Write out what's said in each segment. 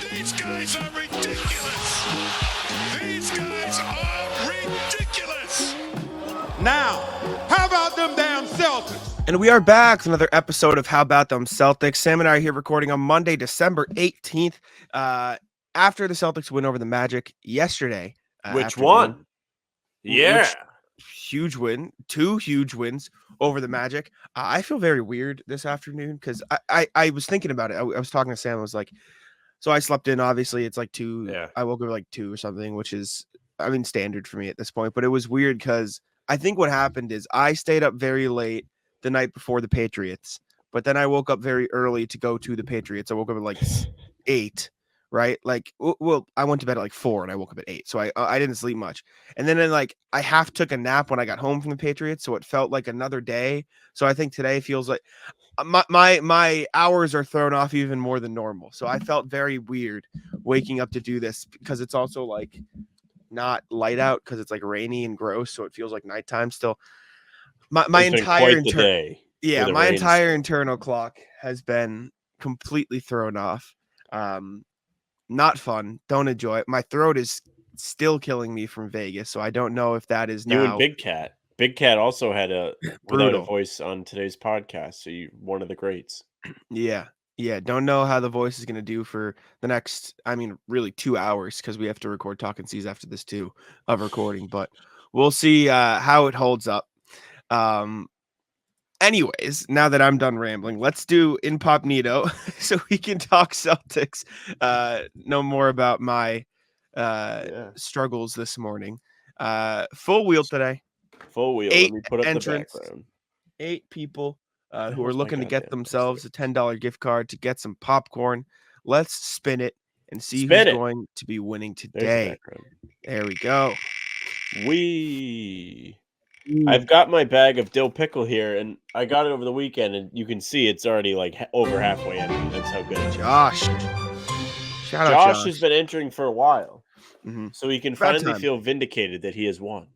These guys are ridiculous. These guys are ridiculous. Now, how about them damn Celtics? And we are back with another episode of How About Them Celtics. Sam and I are here recording on Monday, December 18th, after the Celtics win over the Magic yesterday. Which afternoon. one? Yeah. Huge win. 2 huge wins over the Magic. I feel very weird this afternoon because I was thinking about it. I was talking to Sam. I was like, so I slept in. Obviously, it's like 2. Yeah. I woke up like 2 or something, which is, I mean, standard for me at this point. But it was weird because I think what happened is I stayed up very late the night before the Patriots, but then I woke up very early to go to the Patriots. I woke up at like 8, right? Like, well, I went to bed at like 4 and I woke up at 8, so I didn't sleep much. And then like I half took a nap when I got home from the Patriots, so it felt like another day. So I think today feels like my hours are thrown off even more than normal. So I felt very weird waking up to do this because it's also like not light out because it's like rainy and gross, so it feels like nighttime still. My entire internal clock has been completely thrown off. Not fun. Don't enjoy it. My throat is still killing me from Vegas, so I don't know if that is now. You and Big Cat. Big Cat also had without a voice on today's podcast, so you one of the greats. Yeah. Don't know how the voice is going to do for the next, I mean, really 2 hours because we have to record Talking Seas after this too of recording, but we'll see how it holds up. Anyways, now that I'm done rambling, let's do Inpopnito so we can talk Celtics. Know more about my struggles this morning. Full wheel today. Full wheel. 8 Let me put up entrants, the background. 8 people who are looking to get themselves a $10 gift card to get some popcorn. Let's spin it and see who's going to be winning today. There we go. I've got my bag of dill pickle here, and I got it over the weekend, and you can see it's already like over halfway empty. That's how good it is. Josh. Shout out Josh. Has been entering for a while, so he can finally time. feel vindicated that he has won.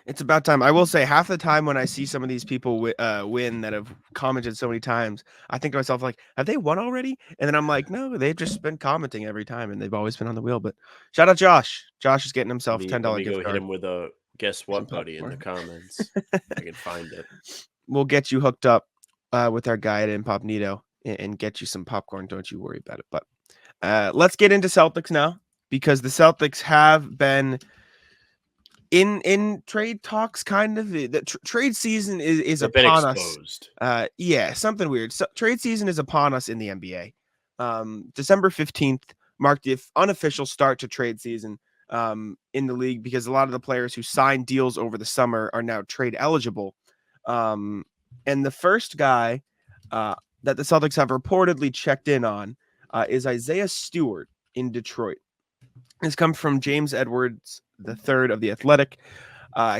It's about time. I will say half the time when I see some of these people win that have commented so many times, I think to myself, like, have they won already? And then I'm like, no, they've just been commenting every time, and they've always been on the wheel. But shout out Josh. Josh is getting himself $10 gift card. Hit him with a guess what, buddy, in the comments. I can find it. We'll get you hooked up with our guy at Inpopnito and get you some popcorn. Don't you worry about it. But let's get into Celtics now, because the Celtics have been in trade talks, kind of. The trade season is upon us. Something weird. So, trade season is upon us in the NBA. December 15th marked the unofficial start to trade season in the league, because a lot of the players who signed deals over the summer are now trade eligible. And the first guy that the Celtics have reportedly checked in on is Isaiah Stewart in Detroit. This comes from James Edwards III of The Athletic.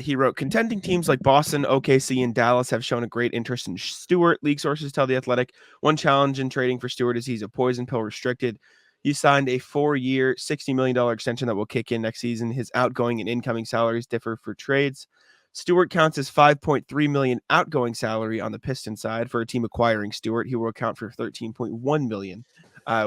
He wrote, contending teams like Boston, OKC, and Dallas have shown a great interest in Stewart. League sources tell The Athletic one challenge in trading for Stewart is he's a poison pill restricted. He signed a 4-year, $60 million extension that will kick in next season. His outgoing and incoming salaries differ for trades. Stewart counts as $5.3 million outgoing salary on the Pistons side. For a team acquiring Stewart, he will account for $13.1 million,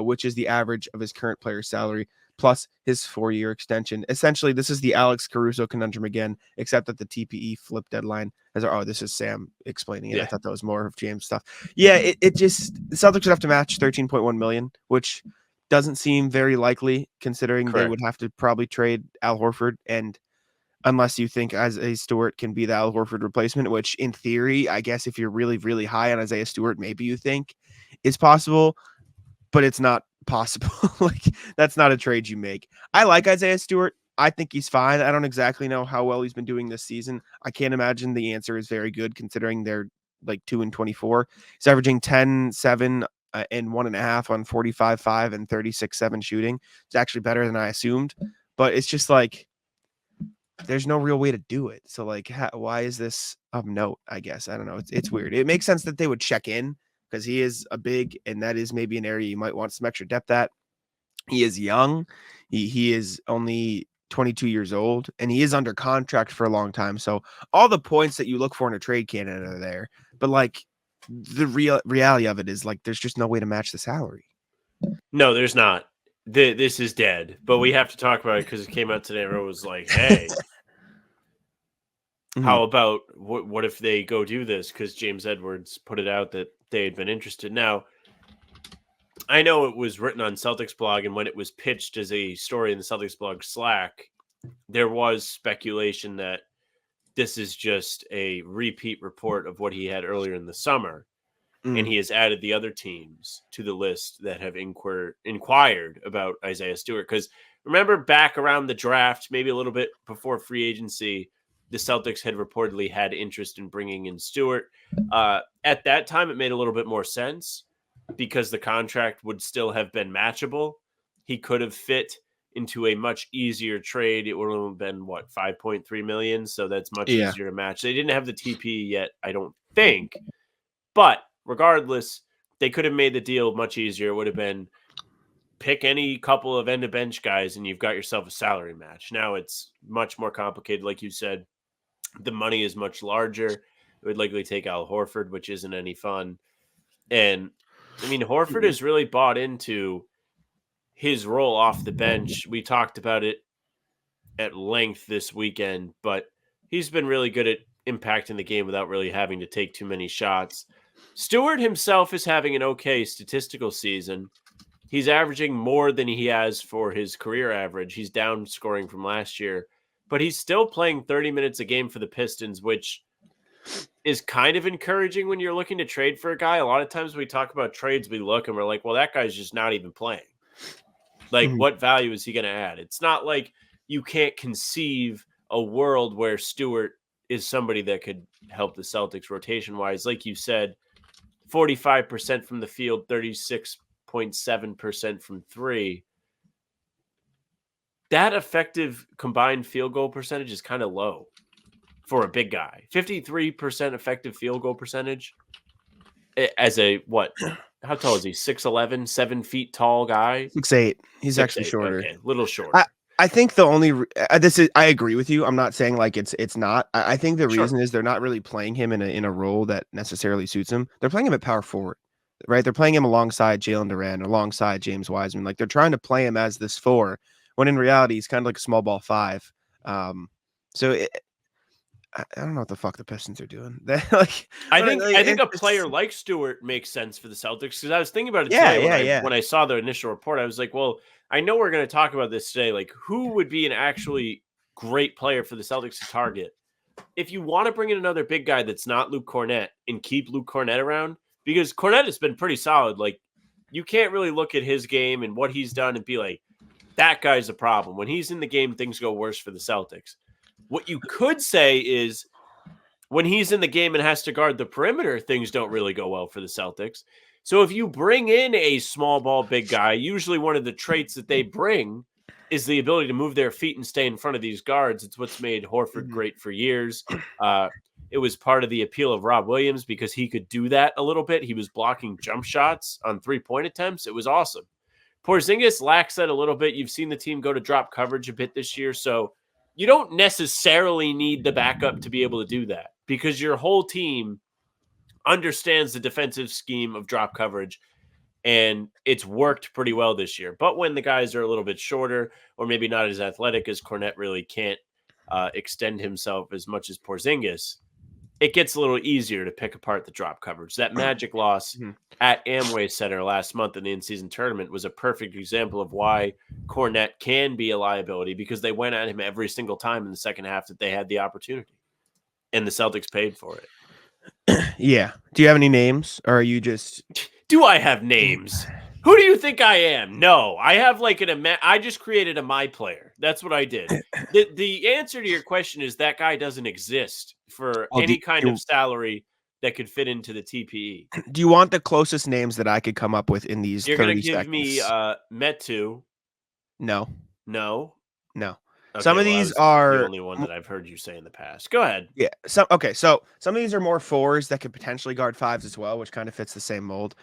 which is the average of his current player's salary, plus his 4-year extension. Essentially, this is the Alex Caruso conundrum again, except that the TPE flip deadline has, this is Sam explaining it. Yeah. I thought that was more of James stuff. Yeah, it just, the Celtics would have to match $13.1 million, which doesn't seem very likely, considering Correct. They would have to probably trade Al Horford, and unless you think Isaiah Stewart can be the Al Horford replacement, which in theory, I guess if you're really, really high on Isaiah Stewart, maybe you think is possible, but it's not possible. Like, that's not a trade you make. I like Isaiah Stewart. I think he's fine. I don't exactly know how well he's been doing this season. I can't imagine the answer is very good, considering they're like 2-24. He's averaging 10, 7, and 1.5 on 45.5 and 36.7 shooting. It's actually better than I assumed, but it's just like, there's no real way to do it. So like, why is this of note? I guess, I don't know. It's weird. It makes sense that they would check in, because he is a big, and that is maybe an area you might want some extra depth at. He is young. He is only 22 years old, and he is under contract for a long time. So all the points that you look for in a trade candidate are there, but like, the reality of it is, like, there's just no way to match the salary. No, there's not. this is dead, but we have to talk about it because it came out today. Everyone was like, "Hey, how about what if they go do this?" Because James Edwards put it out that they had been interested. Now, I know it was written on Celtics blog, and when it was pitched as a story in the Celtics blog Slack, there was speculation that this is just a repeat report of what he had earlier in the summer. And he has added the other teams to the list that have inquired about Isaiah Stewart. Because remember back around the draft, maybe a little bit before free agency, the Celtics had reportedly had interest in bringing in Stewart. At that time, it made a little bit more sense because the contract would still have been matchable. He could have fit into a much easier trade. It would have been, what, $5.3 million? So that's much easier to match. They didn't have the TP yet, I don't think. But regardless, they could have made the deal much easier. It would have been pick any couple of end of bench guys and you've got yourself a salary match. Now it's much more complicated. Like you said, the money is much larger. It would likely take Al Horford, which isn't any fun. And I mean, Horford has really bought into his role off the bench. We talked about it at length this weekend, but he's been really good at impacting the game without really having to take too many shots. Stewart himself is having an okay statistical season. He's averaging more than he has for his career average. He's down scoring from last year, but he's still playing 30 minutes a game for the Pistons, which is kind of encouraging when you're looking to trade for a guy. A lot of times we talk about trades, we look and we're like, well, that guy's just not even playing. Like, what value is he going to add? It's not like you can't conceive a world where Stewart is somebody that could help the Celtics rotation-wise. Like you said, 45% from the field, 36.7% from three. That effective combined field goal percentage is kind of low for a big guy. 53% effective field goal percentage as a, what? How tall is he? 6'11", 7 feet tall guy? 6'8". He's 6'8", actually shorter. Okay, little shorter. I think the only I agree with you. I'm not saying like it's not. I think the reason is they're not really playing him in a role that necessarily suits him. They're playing him at power forward, right? They're playing him alongside Jalen Duran, alongside James Wiseman. Like they're trying to play him as this 4, when in reality he's kind of like a small ball 5. I don't know what the fuck the Pistons are doing. I think a player like Stewart makes sense for the Celtics because I was thinking about it today when I saw the initial report. I was like, well, I know we're going to talk about this today. Like, who would be an actually great player for the Celtics to target? If you want to bring in another big guy that's not Luke Cornett and keep Luke Cornett around, because Cornett has been pretty solid. Like, you can't really look at his game and what he's done and be like, that guy's a problem. When he's in the game, things go worse for the Celtics. What you could say is when he's in the game and has to guard the perimeter, things don't really go well for the Celtics. So if you bring in a small ball big guy, usually one of the traits that they bring is the ability to move their feet and stay in front of these guards. It's what's made Horford great for years. It was part of the appeal of Rob Williams because he could do that a little bit. He was blocking jump shots on 3-point attempts. It was awesome. Porzingis lacks that a little bit. You've seen the team go to drop coverage a bit this year, so you don't necessarily need the backup to be able to do that because your whole team understands the defensive scheme of drop coverage, and it's worked pretty well this year. But when the guys are a little bit shorter or maybe not as athletic as Cornett really can't extend himself as much as Porzingis, it gets a little easier to pick apart the drop coverage. That Magic loss at Amway Center last month in the in-season tournament was a perfect example of why Cornett can be a liability because they went at him every single time in the second half that they had the opportunity, and the Celtics paid for it. Yeah. Do you have any names, or are you just? Do I have names? Who do you think I am? No, I have like I just created a my player. That's what I did. The answer to your question is that guy doesn't exist for any kind of salary that could fit into the TPE. Do you want the closest names that I could come up with in these? You're going to give seconds? me Metu. No. Okay, Some of these are the only one that I've heard you say in the past. Go ahead. Yeah. So some of these are more 4s that could potentially guard 5s as well, which kind of fits the same mold.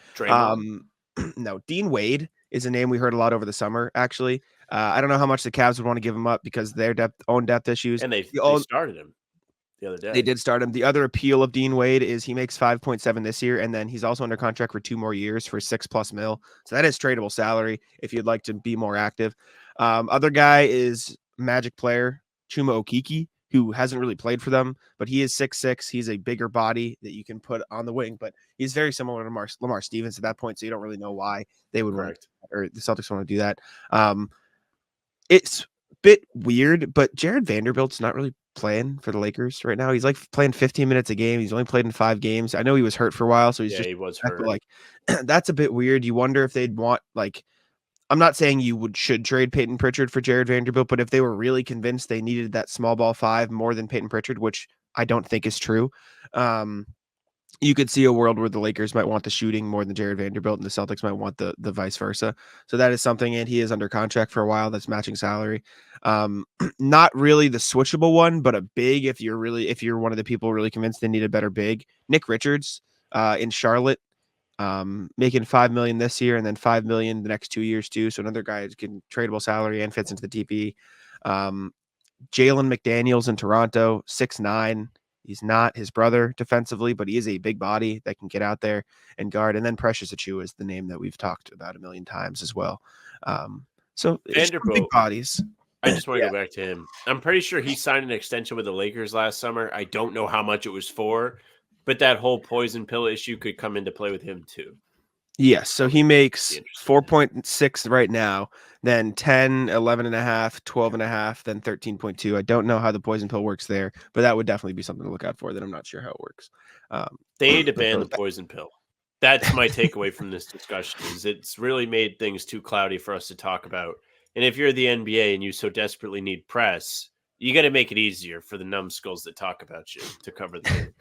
No, Dean Wade is a name we heard a lot over the summer. Actually, I don't know how much the Cavs would want to give him up because of their own depth issues, and they started him. the other day. They did start him. The other appeal of Dean Wade is he makes 5.7 this year, and then he's also under contract for 2 more years for $6+ million. So that is tradable salary if you'd like to be more active. Other guy is Magic player Chuma Okeke, who hasn't really played for them, but he is 6'6". He's a bigger body that you can put on the wing, but he's very similar to Lamar Stevens at that point, so you don't really know why they would want, or the Celtics want to do that. It's a bit weird, but Jared Vanderbilt's not really playing for the Lakers right now. He's like playing 15 minutes a game. He's only played in 5 games. I know he was hurt for a while, so he was hurt. Like that's a bit weird. You wonder if they'd want, like, I'm not saying you should trade Peyton Pritchard for Jared Vanderbilt, but if they were really convinced they needed that small ball 5 more than Peyton Pritchard, which I don't think is true, you could see a world where the Lakers might want the shooting more than Jared Vanderbilt, and the Celtics might want the vice versa. So that is something, and he is under contract for a while. That's matching salary. Not really the switchable one, but a big, if you're one of the people really convinced they need a better big, Nick Richards in Charlotte, making $5 million this year and then $5 million the next 2 years too. So another guy who's getting tradable salary and fits into the TP. Jalen McDaniels in Toronto, 6'9". He's not his brother defensively, but he is a big body that can get out there and guard. And then Precious Achiuwa is the name that we've talked about a million times as well. So Vanderbilt, big bodies. I just want to go back to him. I'm pretty sure he signed an extension with the Lakers last summer. I don't know how much it was for, but that whole poison pill issue could come into play with him too. Yes, so he makes 4.6 right now, then 10, 11.5, 12.5, then 13.2. I don't know how the poison pill works there, but that would definitely be something to look out for. That I'm not sure how it works. They need to ban the poison pill. That's my takeaway from this discussion. Is it's really made things too cloudy for us to talk about. And if you're the NBA and you so desperately need press, you got to make it easier for the numbskulls that talk about you to cover the game.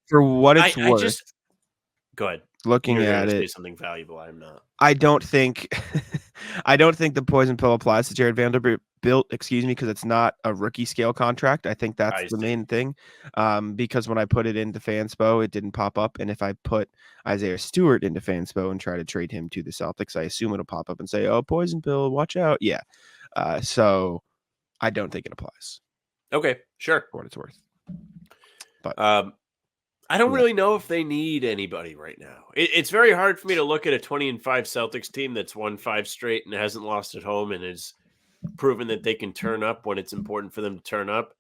For what it's worth, go ahead. Looking You're at say it, something valuable. I'm not. I don't think the poison pill applies to Jared Vanderbilt, because it's not a rookie scale contract. I think that's the main thing. Because when I put it into Fanspo, it didn't pop up. And if I put Isaiah Stewart into Fanspo and try to trade him to the Celtics, I assume it'll pop up and say, "Oh, poison pill, watch out." Yeah. So I don't think it applies. Okay, sure. For what it's worth. But I don't really know if they need anybody right now. It's very hard for me to look at a 20-5 Celtics team that's won 5 straight and hasn't lost at home and has proven that they can turn up when it's important for them to turn up.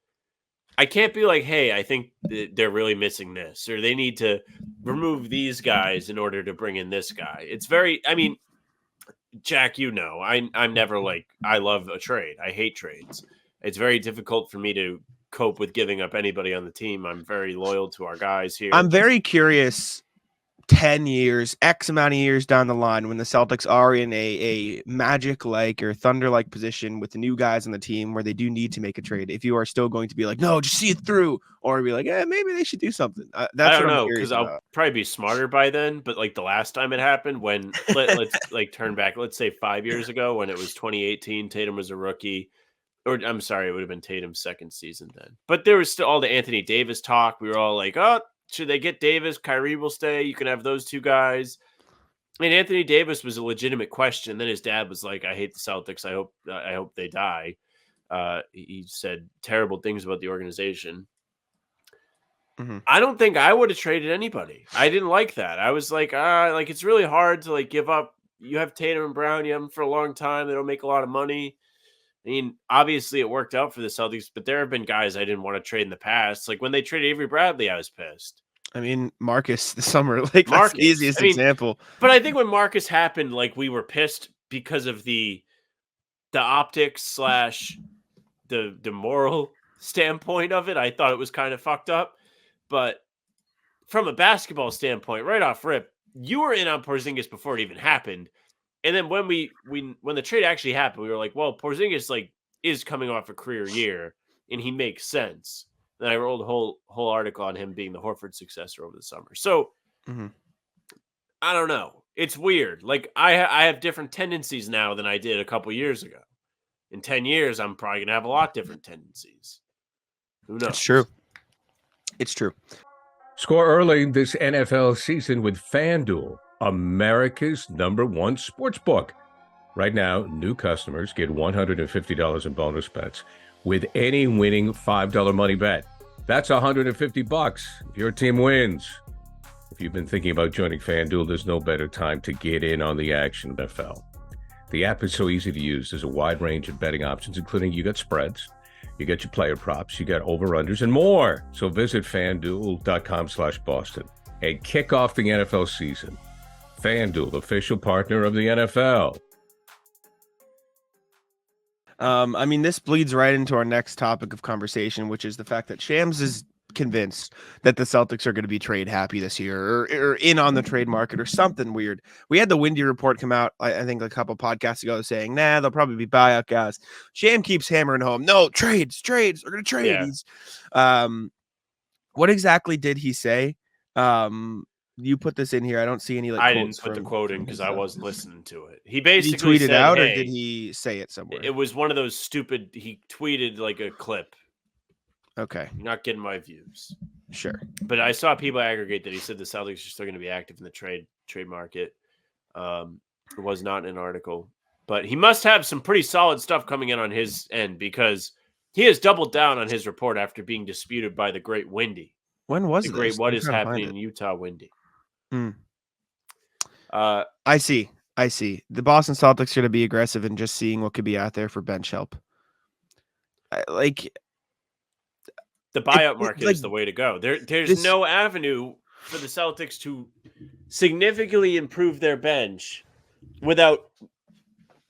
I can't be like, hey, I think they're really missing this, or they need to remove these guys in order to bring in this guy. It's very, I mean, Jack, you know, I'm never like, I love a trade. I hate trades. It's very difficult for me to cope with giving up anybody on the team. I'm very loyal to our guys here. I'm very curious 10 years, X amount of years down the line, when the Celtics are in a Magic-like or Thunder-like position with the new guys on the team where they do need to make a trade, if you are still going to be like, no, just see it through, or be like, maybe they should do something. That's I don't know, because I'll probably be smarter by then, but like the last time it happened, when let's like turn back, let's say 5 years ago when it was 2018, Tatum was a rookie. Or I'm sorry, it would have been Tatum's second season then. But there was still all the Anthony Davis talk. We were all like, oh, should they get Davis? Kyrie will stay. You can have those two guys. And Anthony Davis was a legitimate question. Then his dad was like, I hate the Celtics. I hope they die. He said terrible things about the organization. Mm-hmm. I don't think I would have traded anybody. I didn't like that. I was like, it's really hard to like give up. You have Tatum and Brown. You have them for a long time. They don't make a lot of money. I mean, obviously it worked out for the Celtics, but there have been guys I didn't want to trade in the past. Like when they traded Avery Bradley, I was pissed. I mean, Marcus this summer, like that's the easiest example. But I think when Marcus happened, like we were pissed because of the optics / the moral standpoint of it. I thought it was kind of fucked up. But from a basketball standpoint, right off rip, you were in on Porzingis before it even happened. And then when when the trade actually happened, we were like, well, Porzingis like is coming off a career year and he makes sense. Then I wrote a whole article on him being the Horford successor over the summer. So I don't know. It's weird. Like I have different tendencies now than I did a couple years ago. In 10 years, I'm probably going to have a lot different tendencies. Who knows? It's true. Score early this NFL season with FanDuel, America's #1 sports book. Right now, new customers get $150 in bonus bets with any winning $5 money bet. That's $150 if your team wins. If you've been thinking about joining FanDuel, there's no better time to get in on the action, NFL. The app is so easy to use. There's a wide range of betting options, including you got spreads, you get your player props, you got over-unders, and more. So visit FanDuel.com/Boston and kick off the NFL season. FanDuel, official partner of the NFL. I mean, this bleeds right into our next topic of conversation, which is the fact that Shams is convinced that the Celtics are going to be trade happy this year or in on the trade market or something weird. We had the Windy report come out, I think a couple podcasts ago, saying, nah, they'll probably be buyout guys. Sham keeps hammering home, no, trades, they're going to trade. Yeah. He's, what exactly did he say? You put this in here. I don't see any. I didn't put the quote in because I wasn't listening to it. He basically did he tweet it said, out, hey, or did he say it somewhere? It was one of those stupid. He tweeted like a clip. Okay, You're not getting my views. sure. But I saw people aggregate that he said the Celtics are still going to be active in the trade market. It was not an article, but he must have some pretty solid stuff coming in on his end because he has doubled down on his report after being disputed by the great Windy. When was the this? great? What I'm is trying to happening find in Utah, Windy? I see. The Boston Celtics are going to be aggressive in just seeing what could be out there for bench help. The buyout market is the way to go. There's no avenue for the Celtics to significantly improve their bench without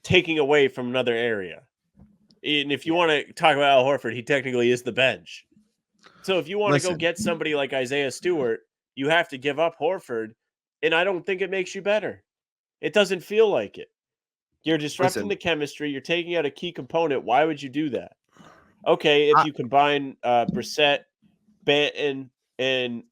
taking away from another area. And if you want to talk about Al Horford, he technically is the bench. So if you want to go get somebody like Isaiah Stewart, you have to give up Horford, and I don't think it makes you better. It doesn't feel like it. You're disrupting the chemistry. You're taking out a key component. Why would you do that? Okay, if you combine Brissett, Banton, and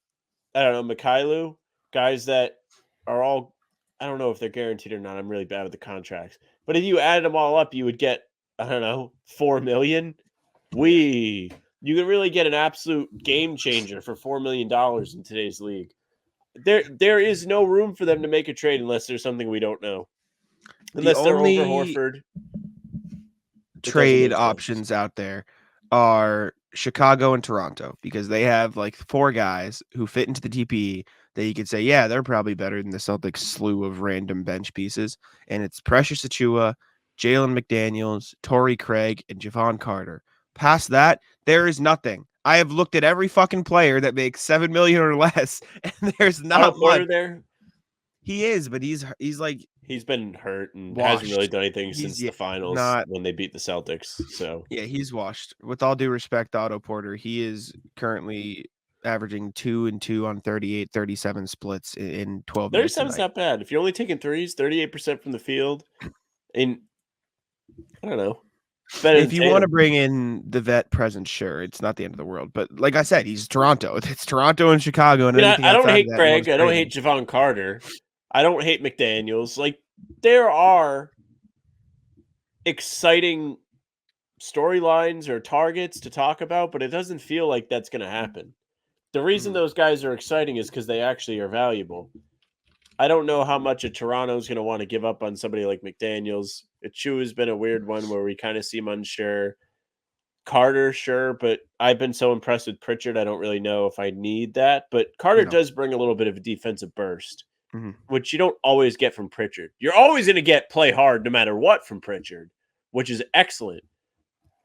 I don't know, Mikhailu, guys that are all, I don't know if they're guaranteed or not. I'm really bad with the contracts. But if you added them all up, you would get, I don't know, $4 million. You can really get an absolute game changer for $4 million in today's league. There is no room for them to make a trade unless there's something we don't know. Unless they're over Horford. Trade options out there are Chicago and Toronto because they have like 4 guys who fit into the TPE that you could say, yeah, they're probably better than the Celtics slew of random bench pieces. And it's Precious Achiuwa, Jalen McDaniels, Torrey Craig, and Javon Carter. Past that, there is nothing. I have looked at every fucking player that makes $7 million or less, and there's not much there. He is, but he's like he's been hurt and washed. hasn't really done anything since the finals when they beat the Celtics. So yeah, he's washed. With all due respect, Otto Porter, he is currently averaging 2 and 2 on 38, 37 splits in 12 minutes. 37 is not bad. If you're only taking threes, 38% from the field, and I don't know. If you want to bring in the vet presence, sure, it's not the end of the world. But like I said, he's Toronto. It's Toronto and Chicago. And I don't hate Craig. I don't hate Javon Carter. I don't hate McDaniels. Like, there are exciting storylines or targets to talk about, but it doesn't feel like that's going to happen. The reason those guys are exciting is because they actually are valuable. I don't know how much of Toronto's going to want to give up on somebody like McDaniels. Achiuwa has been a weird one where we kind of seem unsure. Carter, sure, but I've been so impressed with Pritchard, I don't really know if I need that. But Carter does bring a little bit of a defensive burst, which you don't always get from Pritchard. You're always going to get play hard no matter what from Pritchard, which is excellent.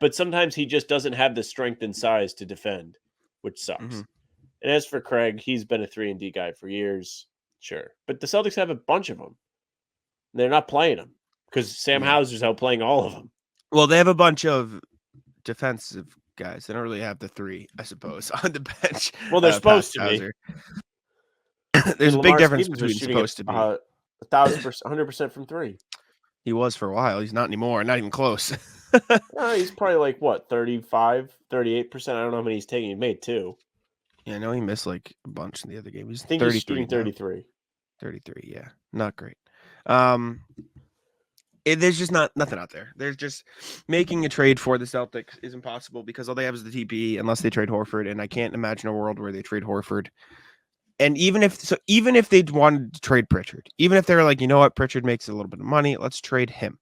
But sometimes he just doesn't have the strength and size to defend, which sucks. And as for Craig, he's been a 3-and-D guy for years. Sure. But the Celtics have a bunch of them. They're not playing them because Sam Hauser's out playing all of them. Well, they have a bunch of defensive guys. They don't really have the 3, I suppose, on the bench. Well, they're supposed to be. There's a big difference between supposed to be. 1,000%, 100% from 3. He was for a while. He's not anymore. Not even close. He's probably like, what, 35, 38%? I don't know how many he's taking. He made 2. Yeah, I know he missed like a bunch in the other game. He's 33. He's shooting 33. 33, yeah. Not great. There's just nothing out there. There's just making a trade for the Celtics is impossible because all they have is the TPE unless they trade Horford, and I can't imagine a world where they trade Horford. And even if they wanted to trade Pritchard, even if they're like, you know what, Pritchard makes a little bit of money, let's trade him.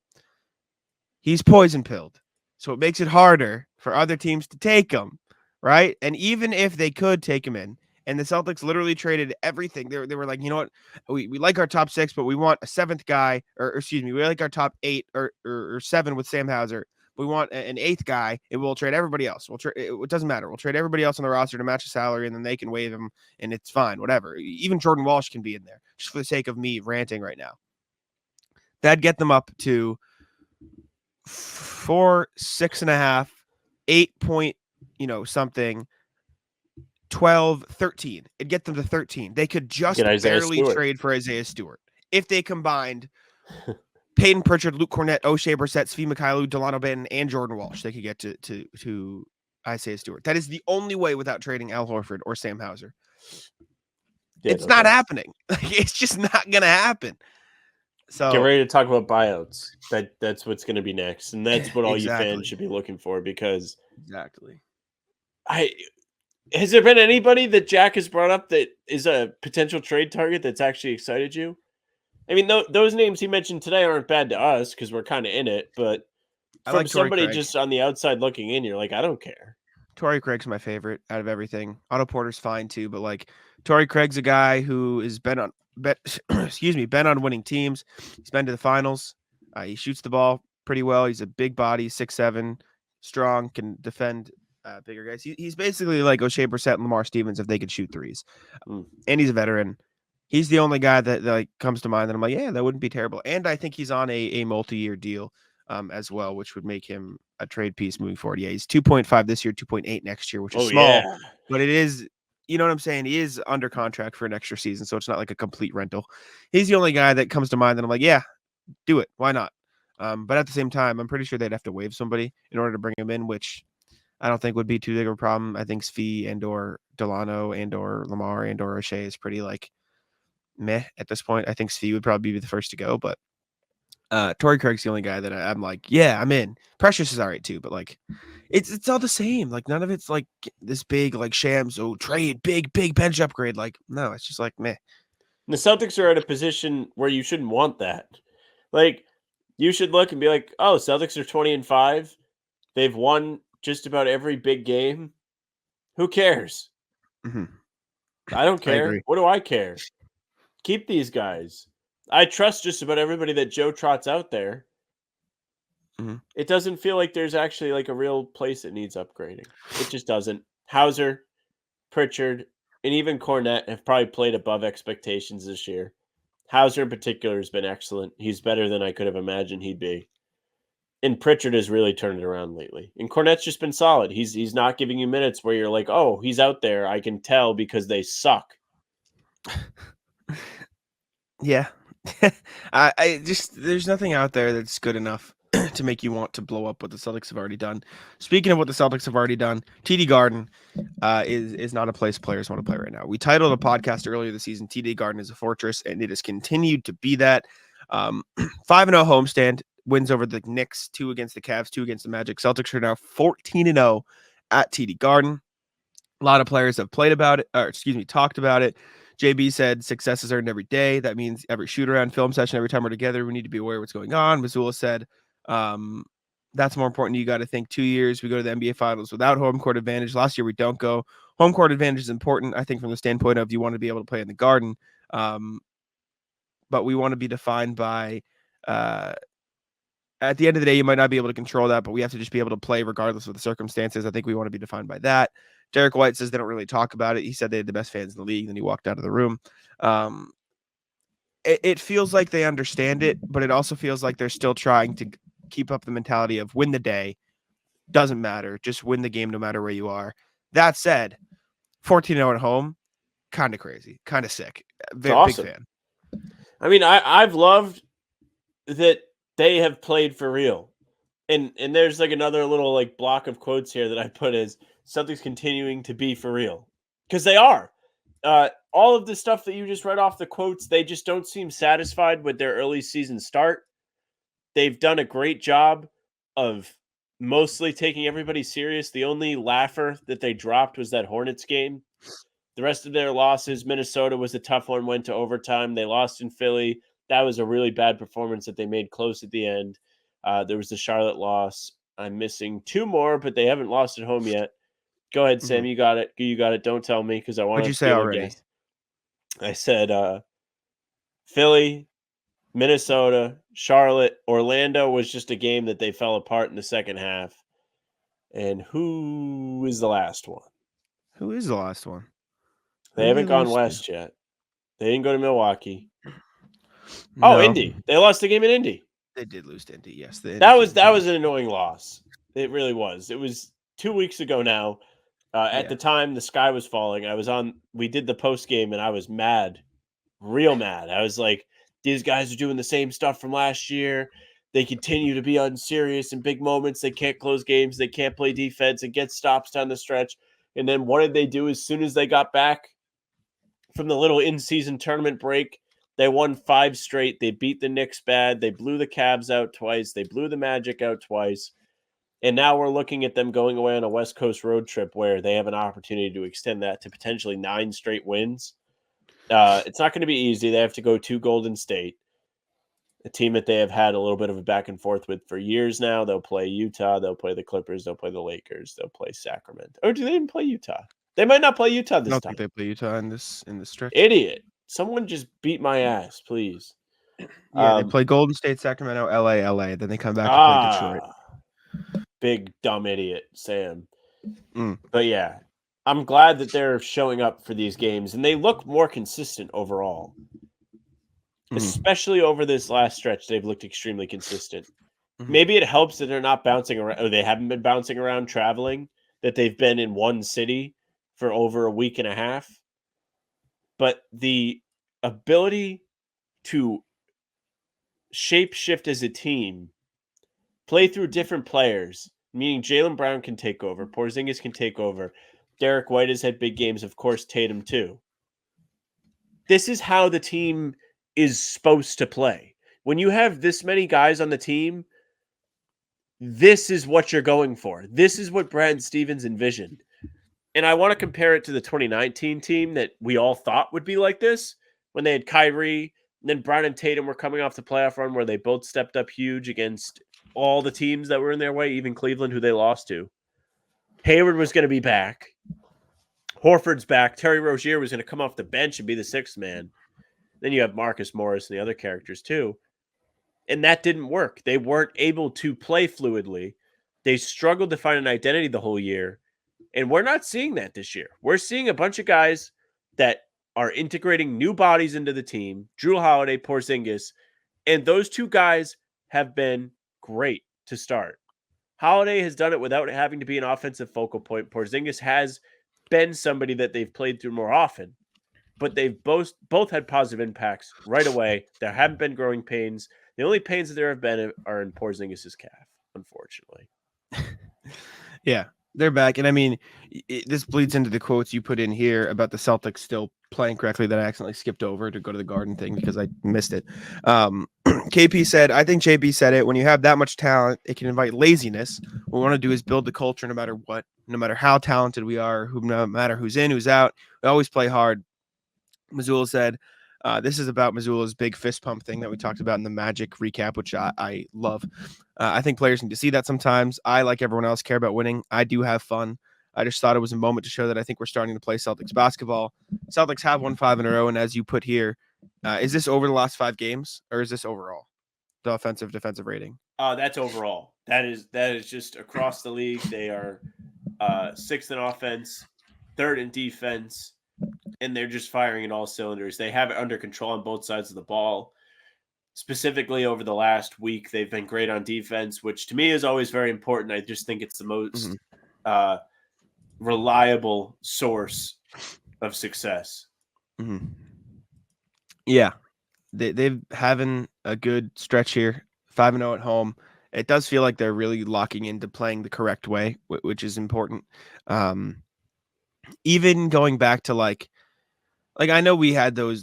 He's poison pilled, so it makes it harder for other teams to take him. right? And even if they could take him in, and the Celtics literally traded everything, they were like, you know what, we like our top 6, but we want a 7th guy, or excuse me, we like our top 8 or 7 with Sam Hauser. We want an 8th guy, and we'll trade everybody else. It doesn't matter. We'll trade everybody else on the roster to match the salary, and then they can waive him, and it's fine, whatever. Even Jordan Walsh can be in there, just for the sake of me ranting right now. That'd get them up to 4, 6.5, 8 point, something, 12, 13. It'd get them to 13. They could just barely trade for Isaiah Stewart. If they combined Peyton Pritchard, Luke Cornett, O'Shea Brissett, Svi Mykhailiuk, Delano Banton, and Jordan Walsh, they could get to Isaiah Stewart. That is the only way without trading Al Horford or Sam Hauser. Yeah, it's not happening. It's just not going to happen. So get ready to talk about buyouts. That's what's going to be next, and that's what all you fans should be looking for, because has there been anybody that Jack has brought up that is a potential trade target that's actually excited you? I mean, those names he mentioned today aren't bad to us because we're kind of in it, but from somebody just on the outside looking in, you're like, I don't care. Torrey Craig's my favorite out of everything. Otto Porter's fine too, but like Torrey Craig's a guy who has been on winning teams. He's been to the finals. He shoots the ball pretty well. He's a big body, 6'7", strong, can defend bigger guys. He's basically like O'Shea Brissett and Lamar Stevens if they could shoot threes. And he's a veteran. He's the only guy that like comes to mind that I'm like, yeah, that wouldn't be terrible. And I think he's on a multi-year deal as well, which would make him a trade piece moving forward. Yeah, he's 2.5 this year, 2.8 next year, which is small, but it is, you know what I'm saying? He is under contract for an extra season, so it's not like a complete rental. He's the only guy that comes to mind that I'm like, yeah, do it. Why not? But at the same time, I'm pretty sure they'd have to waive somebody in order to bring him in, which I don't think would be too big of a problem. I think Svi and or Delano and or Lamar and or O'Shea is pretty like meh at this point. I think Svi would probably be the first to go, but Torrey Craig's the only guy that I'm like, yeah, I'm in. Precious is all right too, but like it's all the same. Like none of it's like this big like shams, trade, big bench upgrade. Like, no, it's just like meh. The Celtics are at a position where you shouldn't want that. Like, you should look and be like, oh, Celtics are 20-5. They've won just about every big game. Who cares? Mm-hmm. I don't care. What do I care? Keep these guys. I trust just about everybody that Joe trots out there. Mm-hmm. It doesn't feel like there's actually like a real place that needs upgrading. It just doesn't. Hauser, Pritchard, and even Cornett have probably played above expectations this year. Hauser in particular has been excellent. He's better than I could have imagined he'd be. And Pritchard has really turned it around lately. And Cornett's just been solid. He's not giving you minutes where you're like, oh, he's out there. I can tell because they suck. Yeah. I just, there's nothing out there that's good enough to make you want to blow up what the Celtics have already done. Speaking of what the Celtics have already done, TD Garden is not a place players want to play right now. We titled a podcast earlier this season, TD Garden is a fortress, and it has continued to be that. 5-0 homestand, wins over the Knicks, 2 against the Cavs, 2 against the Magic. Celtics are now 14-0 at TD Garden. A lot of players have talked about it. JB said success is earned every day. That means every shoot around, film session, every time we're together, we need to be aware of what's going on. Missoula said that's more important. You got to think 2 years. We go to the NBA Finals without home court advantage. Last year we don't go. Home court advantage is important, I think, from the standpoint of you want to be able to play in the Garden. But we want to be defined by at the end of the day, you might not be able to control that, but we have to just be able to play regardless of the circumstances. I think we want to be defined by that. Derek White says they don't really talk about it. He said they had the best fans in the league. Then he walked out of the room. It feels like they understand it, but it also feels like they're still trying to keep up the mentality of win the day. Doesn't matter. Just win the game no matter where you are. That said, 14-0 at home, kind of crazy, kind of sick. Very awesome. Big fan. I mean, I've loved that they have played for real. And there's like another little like block of quotes here that I put as something's continuing to be for real. Because they are. All of the stuff that you just read off the quotes, they just don't seem satisfied with their early season start. They've done a great job of mostly taking everybody serious. The only laugher that they dropped was that Hornets game. The rest of their losses, Minnesota was a tough one, went to overtime. They lost in Philly. That was a really bad performance that they made close at the end. There was the Charlotte loss. I'm missing 2 more, but they haven't lost at home yet. Go ahead, Sam. You got it. You got it. Don't tell me because I want What'd to you say steal a already? guess. I said Philly, Minnesota, Charlotte, Orlando was just a game that they fell apart in the second half. And who is the last one? Who is the last one? They Who did haven't gone lose to? west yet. They didn't go to Milwaukee. No, Oh, Indy. They lost the game in Indy. They did lose to Indy. Yes, That was an annoying loss. It really was. It was 2 weeks ago now. At the time, the sky was falling. We did the post game, and I was mad, real mad. I was like, these guys are doing the same stuff from last year. They continue to be unserious in big moments. They can't close games. They can't play defense and get stops down the stretch. And then what did they do as soon as they got back from the little in-season tournament break? They won 5 straight. They beat the Knicks bad. They blew the Cavs out twice. They blew the Magic out twice. And now we're looking at them going away on a West Coast road trip where they have an opportunity to extend that to potentially 9 straight wins. It's not going to be easy. They have to go to Golden State, a team that they have had a little bit of a back and forth with for years now. They'll play Utah. They'll play the Clippers. They'll play the Lakers. They'll play Sacramento. Or do they even play Utah? They might not play Utah I this don't time. think they play Utah in this stretch. Idiot. Someone just beat my ass, please. Yeah, they play Golden State, Sacramento, LA. Then they come back to play Detroit. Big dumb idiot, Sam. Mm. But yeah, I'm glad that they're showing up for these games, and they look more consistent overall. Especially over this last stretch, they've looked extremely consistent. Maybe it helps that they're not bouncing around, or they haven't been bouncing around traveling, that they've been in one city for over a week and a half. But the ability to shape shift as a team, play through different players, meaning Jaylen Brown can take over, Porzingis can take over, Derek White has had big games, of course, Tatum too. This is how the team is supposed to play. When you have this many guys on the team, this is what you're going for. This is what Brad Stevens envisioned. And I want to compare it to the 2019 team that we all thought would be like this when they had Kyrie, and then Brown and Tatum were coming off the playoff run where they both stepped up huge against all the teams that were in their way, even Cleveland, who they lost to. Hayward was going to be back. Horford's back. Terry Rozier was going to come off the bench and be the sixth man. Then you have Marcus Morris and the other characters too. And that didn't work. They weren't able to play fluidly. They struggled to find an identity the whole year. And we're not seeing that this year. We're seeing a bunch of guys that are integrating new bodies into the team. Drew Holiday, Porzingis. And those two guys have been great to start. Holiday has done it without having to be an offensive focal point. Porzingis has been somebody that they've played through more often. But they've both had positive impacts right away. There haven't been growing pains. The only pains that there have been are in Porzingis' calf, unfortunately. Yeah, they're back. And I mean, this bleeds into the quotes you put in here about the Celtics still playing correctly that I accidentally skipped over to go to the Garden thing because I missed it. KP said, I think JB said it, when you have that much talent, it can invite laziness. What we want to do is build the culture no matter what, no matter how talented we are, no matter who's in, who's out. We always play hard. Missoula said, this is about Missoula's big fist pump thing that we talked about in the Magic recap, which I love. I think players need to see that sometimes. I, like everyone else, care about winning. I do have fun. I just thought it was a moment to show that I think we're starting to play Celtics basketball. Celtics have won 5 in a row, and as you put here, is this over the last 5 games, or is this overall, the offensive-defensive rating? That's overall. That is just across the league. They are 6th in offense, 3rd in defense, and they're just firing in all cylinders. They have it under control on both sides of the ball. Specifically over the last week, they've been great on defense, which to me is always very important. I just think it's the most reliable source of success. Mm-hmm. Yeah, they've having a good stretch here, 5-0 at home. It does feel like they're really locking into playing the correct way, which is important. Even going back to like I know we had those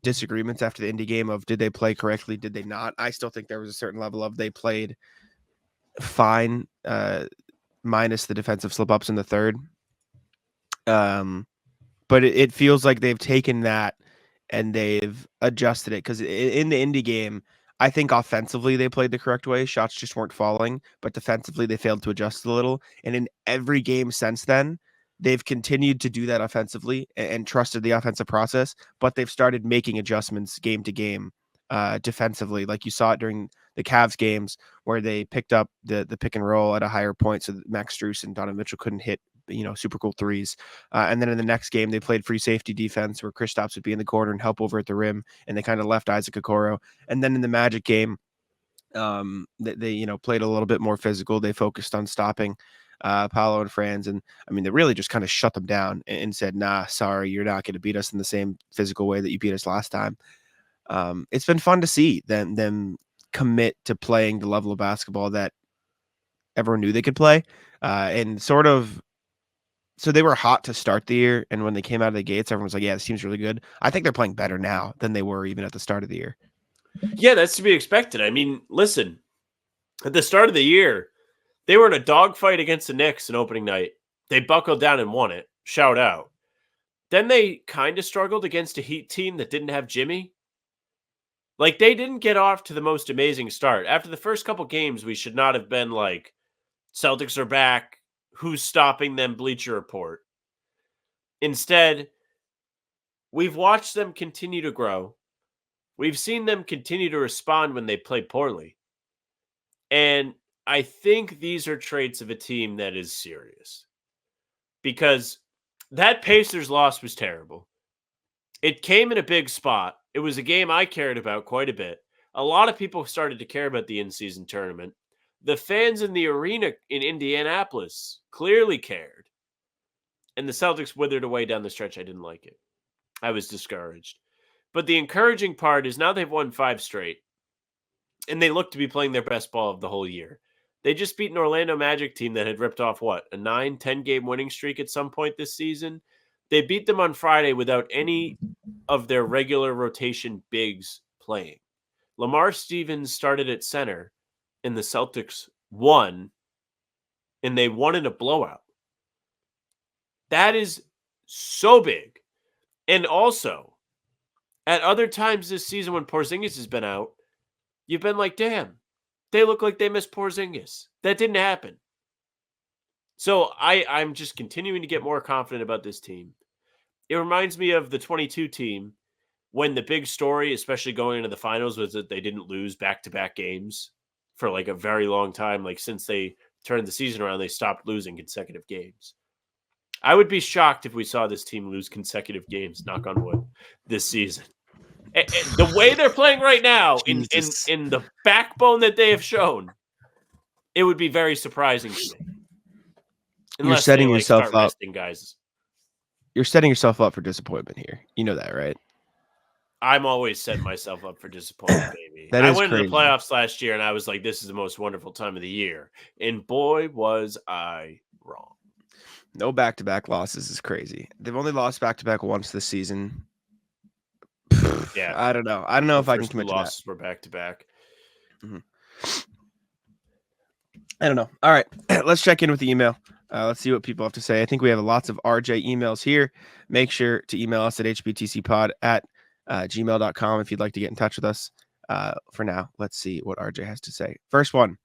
disagreements after the Indy game of did they play correctly, did they not? I still think there was a certain level of they played fine, minus the defensive slip-ups in the third. But it feels like they've taken that and they've adjusted it, because in the Indy game, I think offensively they played the correct way. Shots just weren't falling, but defensively they failed to adjust a little. And in every game since then, they've continued to do that offensively and trusted the offensive process, but they've started making adjustments game to game defensively. Like you saw it during the Cavs games where they picked up the pick and roll at a higher point so that Max Strus and Donovan Mitchell couldn't hit super cool threes. And then in the next game, they played free safety defense where Kristaps would be in the corner and help over at the rim, and they kind of left Isaac Okoro. And then in the Magic game, they played a little bit more physical. They focused on stopping Paolo and Franz, and I mean they really just kind of shut them down and said, "Nah, sorry, you're not going to beat us in the same physical way that you beat us last time." It's been fun to see them commit to playing the level of basketball that everyone knew they could play, and sort of. So they were hot to start the year, and when they came out of the gates, everyone was like, "Yeah, this team's really good." I think they're playing better now than they were even at the start of the year. Yeah, that's to be expected. I mean, listen, at the start of the year, they were in a dogfight against the Knicks in opening night. They buckled down and won it. Shout out. Then they kind of struggled against a Heat team that didn't have Jimmy. Like, they didn't get off to the most amazing start. After the first couple games, we should not have been like, Celtics are back. Who's stopping them? Bleacher Report. Instead, we've watched them continue to grow. We've seen them continue to respond when they play poorly. And I think these are traits of a team that is serious. Because that Pacers loss was terrible. It came in a big spot. It was a game I cared about quite a bit. A lot of people started to care about the in-season tournament. The fans in the arena in Indianapolis clearly cared. And the Celtics withered away down the stretch. I didn't like it. I was discouraged. But the encouraging part is now they've won 5 straight. And they look to be playing their best ball of the whole year. They just beat an Orlando Magic team that had ripped off, a 9-10 game winning streak at some point this season. They beat them on Friday without any of their regular rotation bigs playing. Lamar Stevens started at center, and the Celtics won, and they won in a blowout. That is so big. And also, at other times this season when Porzingis has been out, you've been like, damn, they look like they missed Porzingis. That didn't happen. So I'm just continuing to get more confident about this team. It reminds me of the 22 team when the big story, especially going into the finals, was that they didn't lose back-to-back games for like a very long time. Like since they turned the season around, they stopped losing consecutive games. I would be shocked if we saw this team lose consecutive games, knock on wood, this season. And the way they're playing right now, in the backbone that they have shown, it would be very surprising to me. You're setting yourself up. Guys. You're setting yourself up for disappointment here. You know that, right? I'm always setting myself up for disappointment, baby. I went into the playoffs last year, and I was like, this is the most wonderful time of the year. And boy, was I wrong. No back-to-back losses is crazy. They've only lost back-to-back once this season. Yeah. I don't know. I don't know if I can commit to that. Losses were back-to-back. Mm-hmm. I don't know. All right. Let's check in with the email. Let's see what people have to say. I think we have lots of RJ emails here. Make sure to email us at hbtcpod@gmail.com if you'd like to get in touch with us. For now, let's see what RJ has to say. First one.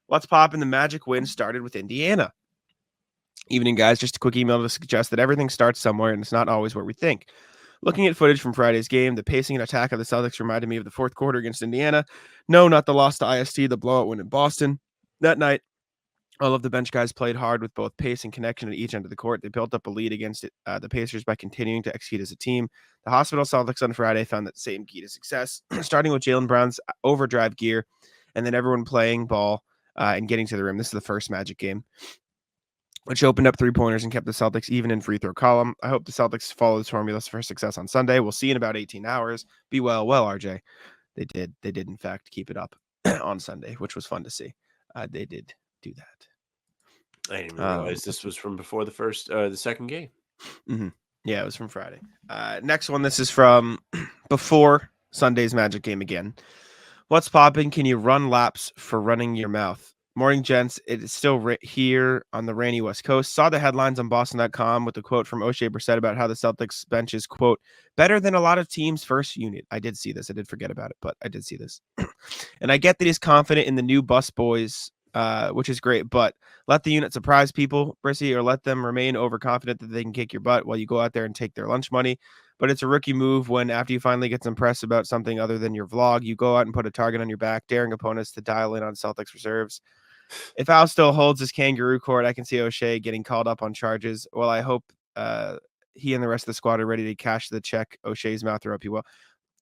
What's poppin'? The Magic win started with Indiana. Evening, guys. Just a quick email to suggest that everything starts somewhere and it's not always where we think. Looking at footage from Friday's game, the pacing and attack of the Celtics reminded me of the fourth quarter against Indiana. No, not the loss to IST, the blowout win in Boston. That night, all of the bench guys played hard with both pace and connection at each end of the court. They built up a lead against the Pacers by continuing to execute as a team. The hospital Celtics on Friday found that same key to success, starting with Jaylen Brown's overdrive gear, and then everyone playing ball and getting to the rim. This is the first Magic game, which opened up three-pointers and kept the Celtics even in free throw column. I hope the Celtics follow this formula for success on Sunday. We'll see in about 18 hours. Be well, RJ. They did, in fact, keep it up on Sunday, which was fun to see. They did do that. I didn't realize this was from before the second game. Mm-hmm. Yeah, it was from Friday. Next one, this is from before Sunday's Magic game again. What's popping? Can you run laps for running your mouth? Morning, gents. It is still here on the rainy West Coast. Saw the headlines on Boston.com with the quote from O'Shea Brissett about how the Celtics bench is, quote, better than a lot of teams' first unit. I did see this. I did forget about it, but I did see this. And I get that he's confident in the new bus boys, which is great, but let the unit surprise people, Brissy, or let them remain overconfident that they can kick your butt while you go out there and take their lunch money. But it's a rookie move when after you finally get some press about something other than your vlog, you go out and put a target on your back, daring opponents to dial in on Celtics reserves. If Al still holds his kangaroo court, I can see O'Shea getting called up on charges. Well, I hope he and the rest of the squad are ready to cash the check O'Shea's mouth, or hope you will.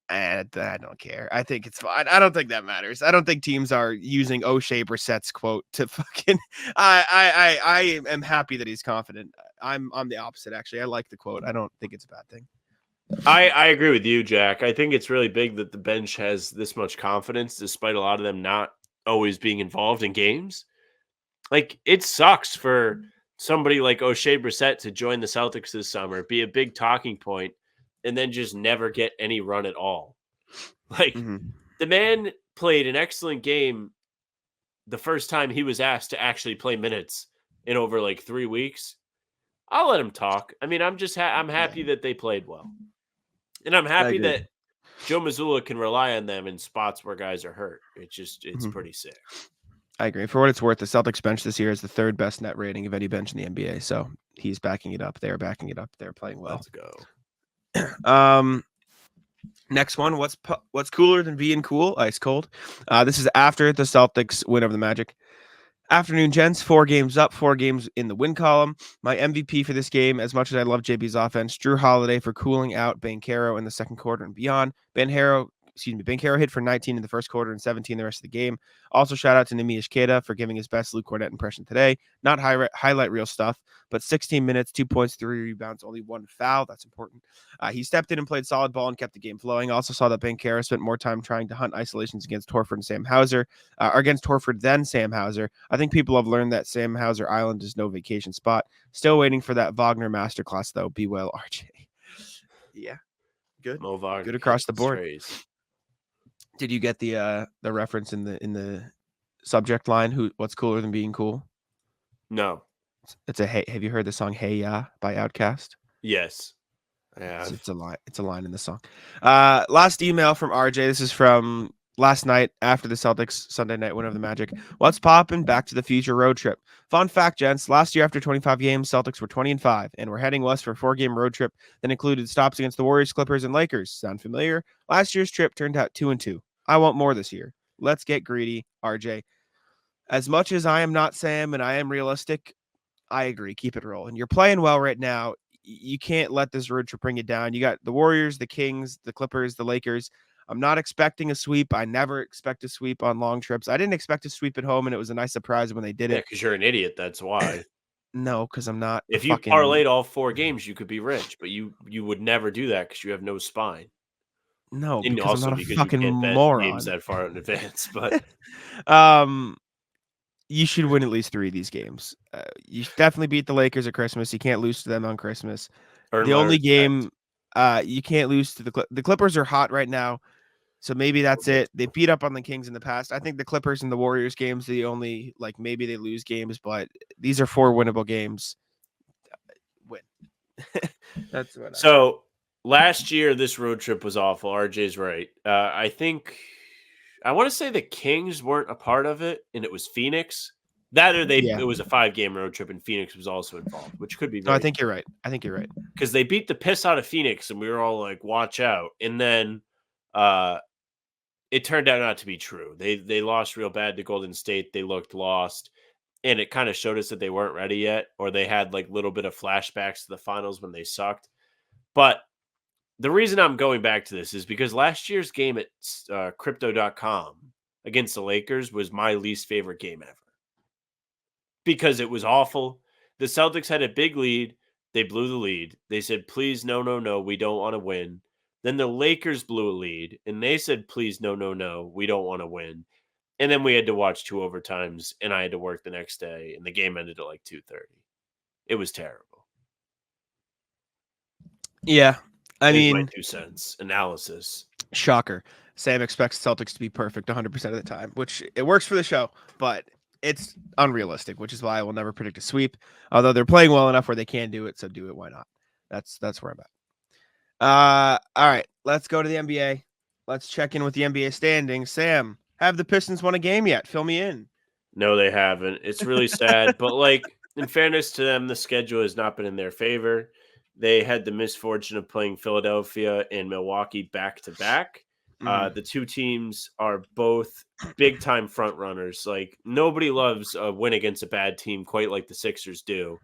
And I don't care. I think it's fine. I don't think that matters. I don't think teams are using O'Shea Brissett's quote to fucking. I am happy that he's confident. I'm the opposite, actually. I like the quote. I don't think it's a bad thing. I agree with you, Jack. I think it's really big that the bench has this much confidence, despite a lot of them not always being involved in games. Like, it sucks for somebody like O'Shea Brissett to join the Celtics this summer, be a big talking point, and then just never get any run at all. Like, the man played an excellent game the first time he was asked to actually play minutes in over like 3 weeks. I'll let him talk. I mean, I'm just I'm happy that they played well. And I'm happy that Joe Mazzulla can rely on them in spots where guys are hurt. It's pretty sick. I agree. For what it's worth, the Celtics bench this year is the third best net rating of any bench in the NBA. So he's backing it up. They're backing it up. They're playing well. Let's go. Next one. What's cooler than being cool? Ice cold. This is after the Celtics win over the Magic. Afternoon, gents. 4 games up, 4 games in the win column. My MVP for this game, as much as I love JB's offense, Drew Holiday for cooling out Banchero in the second quarter and beyond. Banchero hit for 19 in the first quarter and 17 the rest of the game. Also, shout out to Nemi Ishketa for giving his best Luke Cornett impression today. Not highlight reel stuff, but 16 minutes, 2 points, 3 rebounds, only 1 foul. That's important. He stepped in and played solid ball and kept the game flowing. Also saw that Banchero spent more time trying to hunt isolations against Horford and Sam Hauser, against Horford than Sam Hauser. I think people have learned that Sam Hauser Island is no vacation spot. Still waiting for that Wagner masterclass, though. Be well, RJ. Yeah, good. Mo Wagner, good across the board. Strays. Did you get the reference in the subject line? What's cooler than being cool? No. It's a hey. Have you heard the song "Hey Ya" by Outkast? Yes. Yeah. It's a line. It's a line in the song. Last email from RJ. This is from last night after the Celtics Sunday night win over the Magic. What's poppin'? Back to the Future road trip. Fun fact, gents. Last year after 25 games, Celtics were 20-5, and we're heading west for a 4-game road trip that included stops against the Warriors, Clippers, and Lakers. Sound familiar? Last year's trip turned out 2-2. I want more this year. Let's get greedy, RJ. As much as I am not Sam and I am realistic, I agree. Keep it rolling. You're playing well right now. You can't let this road trip bring you down. You got the Warriors, the Kings, the Clippers, the Lakers. I'm not expecting a sweep. I never expect a sweep on long trips. I didn't expect a sweep at home, and it was a nice surprise when they did it. Because you're an idiot. That's why. No, because I'm not. If you parlayed all 4 games, you could be rich, but you would never do that because you have no spine. No, and because I'm not a fucking you can't bet moron. games that far in advance, but you should win at least 3 of these games. You definitely beat the Lakers at Christmas. You can't lose to them on Christmas. The only game you can't lose to the Clippers are hot right now, so maybe that's it. They beat up on the Kings in the past. I think the Clippers and the Warriors games the only maybe they lose games, but these are 4 winnable games. Win. That's what. Last year, this road trip was awful. RJ's right. I want to say the Kings weren't a part of it, and it was Phoenix. It was a 5-game road trip, and Phoenix was also involved, which could be. No, I think you're right. Because they beat the piss out of Phoenix, and we were all like, "Watch out!" And then, it turned out not to be true. They lost real bad to Golden State. They looked lost, and it kind of showed us that they weren't ready yet, or they had like a little bit of flashbacks to the finals when they sucked. But the reason I'm going back to this is because last year's game at Crypto.com against the Lakers was my least favorite game ever. Because it was awful. The Celtics had a big lead. They blew the lead. They said, please, no, we don't want to win. Then the Lakers blew a lead, and they said, please, no, we don't want to win. And then we had to watch 2 overtimes, and I had to work the next day, and the game ended at like 2:30. It was terrible. Yeah. I mean, my 2 cents analysis. Shocker. Sam expects Celtics to be perfect 100% of the time, which it works for the show, but it's unrealistic, which is why I will never predict a sweep. Although they're playing well enough where they can do it, so do it. Why not? That's where I'm at. All right, let's go to the NBA. Let's check in with the NBA standings. Sam, have the Pistons won a game yet? Fill me in. No, they haven't. It's really sad, but like in fairness to them, the schedule has not been in their favor. They had the misfortune of playing Philadelphia and Milwaukee back to back. The two teams are both big time front runners. Like nobody loves a win against a bad team quite like the Sixers do.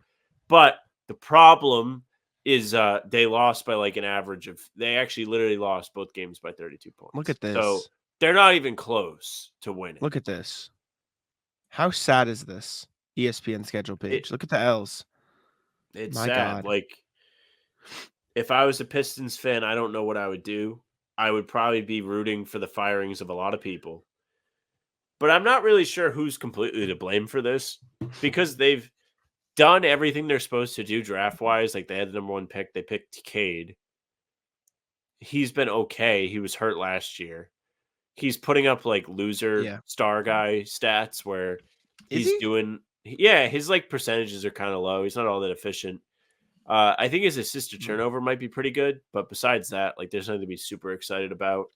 But the problem is they lost by like an average of they actually literally lost both games by 32 points. Look at this. So they're not even close to winning. Look at this. How sad is this ESPN schedule page? Look at the L's. It's My sad. God. Like if I was a Pistons fan, I don't know what I would do. I would probably be rooting for the firings of a lot of people. But I'm not really sure who's completely to blame for this because they've done everything they're supposed to do draft-wise. Like they had the number one pick. They picked Cade. He's been okay. He was hurt last year. He's putting up like loser star guy stats where he's doing – yeah, his like percentages are kind of low. He's not all that efficient. I think his assist to turnover might be pretty good, but besides that, like there's nothing to be super excited about.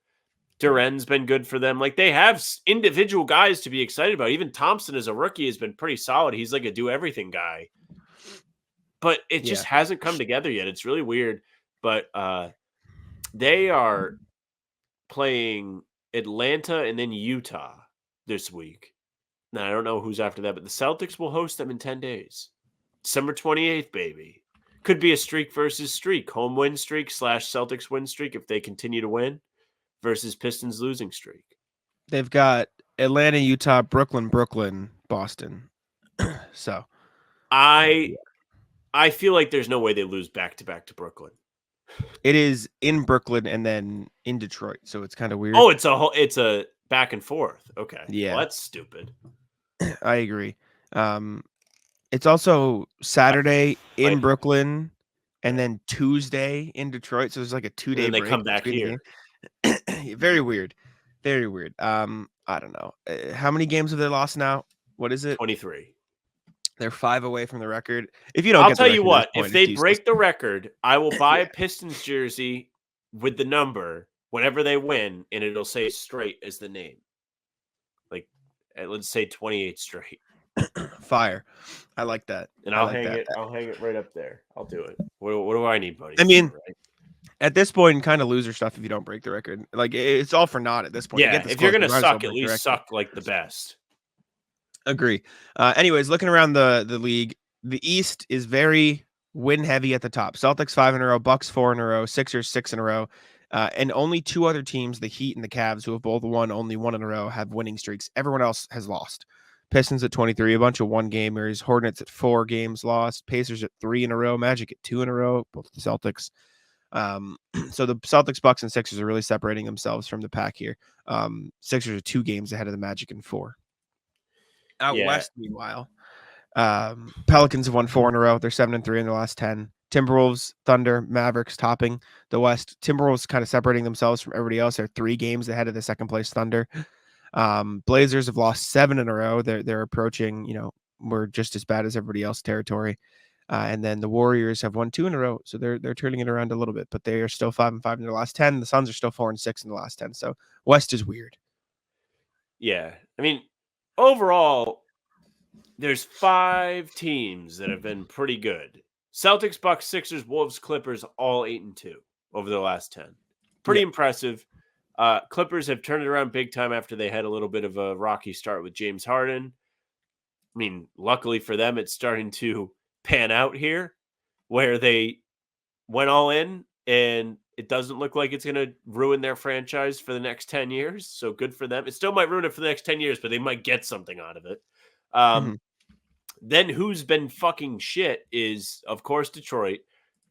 Duren's been good for them. Like they have individual guys to be excited about. Even Thompson as a rookie has been pretty solid. He's like a do everything guy, but it just hasn't come together yet. It's really weird, but they are playing Atlanta and then Utah this week. Now I don't know who's after that, but the Celtics will host them in 10 days. December 28th, baby. Could be a streak versus streak. Home win streak / Celtics win streak if they continue to win versus Pistons losing streak. They've got Atlanta, Utah, Brooklyn, Boston. So I feel like there's no way they lose back-to-back to Brooklyn. It is in Brooklyn and then in Detroit. So it's kind of weird. Oh, it's a back and forth. Okay. Yeah. Well, that's stupid. I agree. It's also Saturday in Brooklyn and then Tuesday in Detroit. So there's like a 2-day break. They come back here. Very weird. Very weird. I don't know. How many games have they lost now? What is it? 23. They're 5 away from the record. If you don't, I'll tell you what. If they break the record, I will buy a Pistons jersey with the number whenever they win, and it'll say straight as the name. Like, let's say 28 straight. Fire. I like that. And I'll hang it right up there. I'll do it. What do I need, buddy? I mean, at this point, kind of loser stuff if you don't break the record. Like it's all for naught at this point. Yeah, if you're gonna suck, at least suck like the best. Agree. Anyways, looking around the league, the East is very win heavy at the top. Celtics 5 in a row, Bucks 4 in a row, Sixers 6 in a row, and only 2 other teams, the Heat and the Cavs, who have both won only 1 in a row, have winning streaks. Everyone else has lost. Pistons at 23, a bunch of 1-gamers. Hornets at 4 games lost. Pacers at 3 in a row. Magic at 2 in a row. Both the Celtics. So the Celtics, Bucks, and Sixers are really separating themselves from the pack here. Sixers are 2 games ahead of the Magic and 4. Out west, meanwhile, Pelicans have won 4 in a row. They're 7-3 in the last 10. Timberwolves, Thunder, Mavericks topping the West. Timberwolves kind of separating themselves from everybody else. They're 3 games ahead of the second place Thunder. Blazers have lost 7 in a row. They're approaching, we're just as bad as everybody else territory. And then the Warriors have won 2 in a row, so they're turning it around a little bit, but they are still 5-5 in their last 10. The Suns are still 4-6 in the last 10. So West is weird. Yeah, I mean, overall, there's 5 teams that have been pretty good. Celtics, Bucks, Sixers, Wolves, Clippers, all 8-2 over the last 10. Pretty impressive. Clippers have turned it around big time after they had a little bit of a rocky start with James Harden. I mean, luckily for them, it's starting to pan out here where they went all in and it doesn't look like it's going to ruin their franchise for the next 10 years. So good for them. It still might ruin it for the next 10 years, but they might get something out of it. Then who's been fucking shit is, of course, Detroit.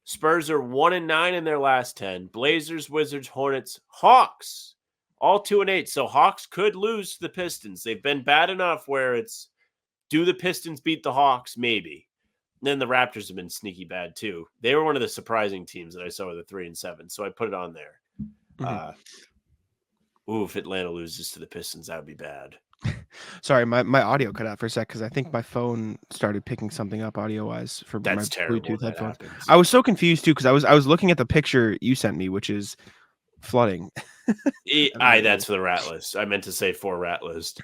Spurs are 1-9 in their last 10. Blazers, Wizards, Hornets, Hawks, all 2-8. So Hawks could lose to the Pistons. They've been bad enough where it's, do the Pistons beat the Hawks? Maybe. Then the Raptors have been sneaky bad too. They were one of the surprising teams that I saw with the 3-7. So I put it on there. If Atlanta loses to the Pistons, that would be bad. Sorry, my audio cut out for a sec because I think my phone started picking something up audio wise for my That's terrible. Bluetooth That headphones. happens. I was so confused too because I was looking at the picture you sent me, which is flooding. That's for the rat list. I meant to say for rat list.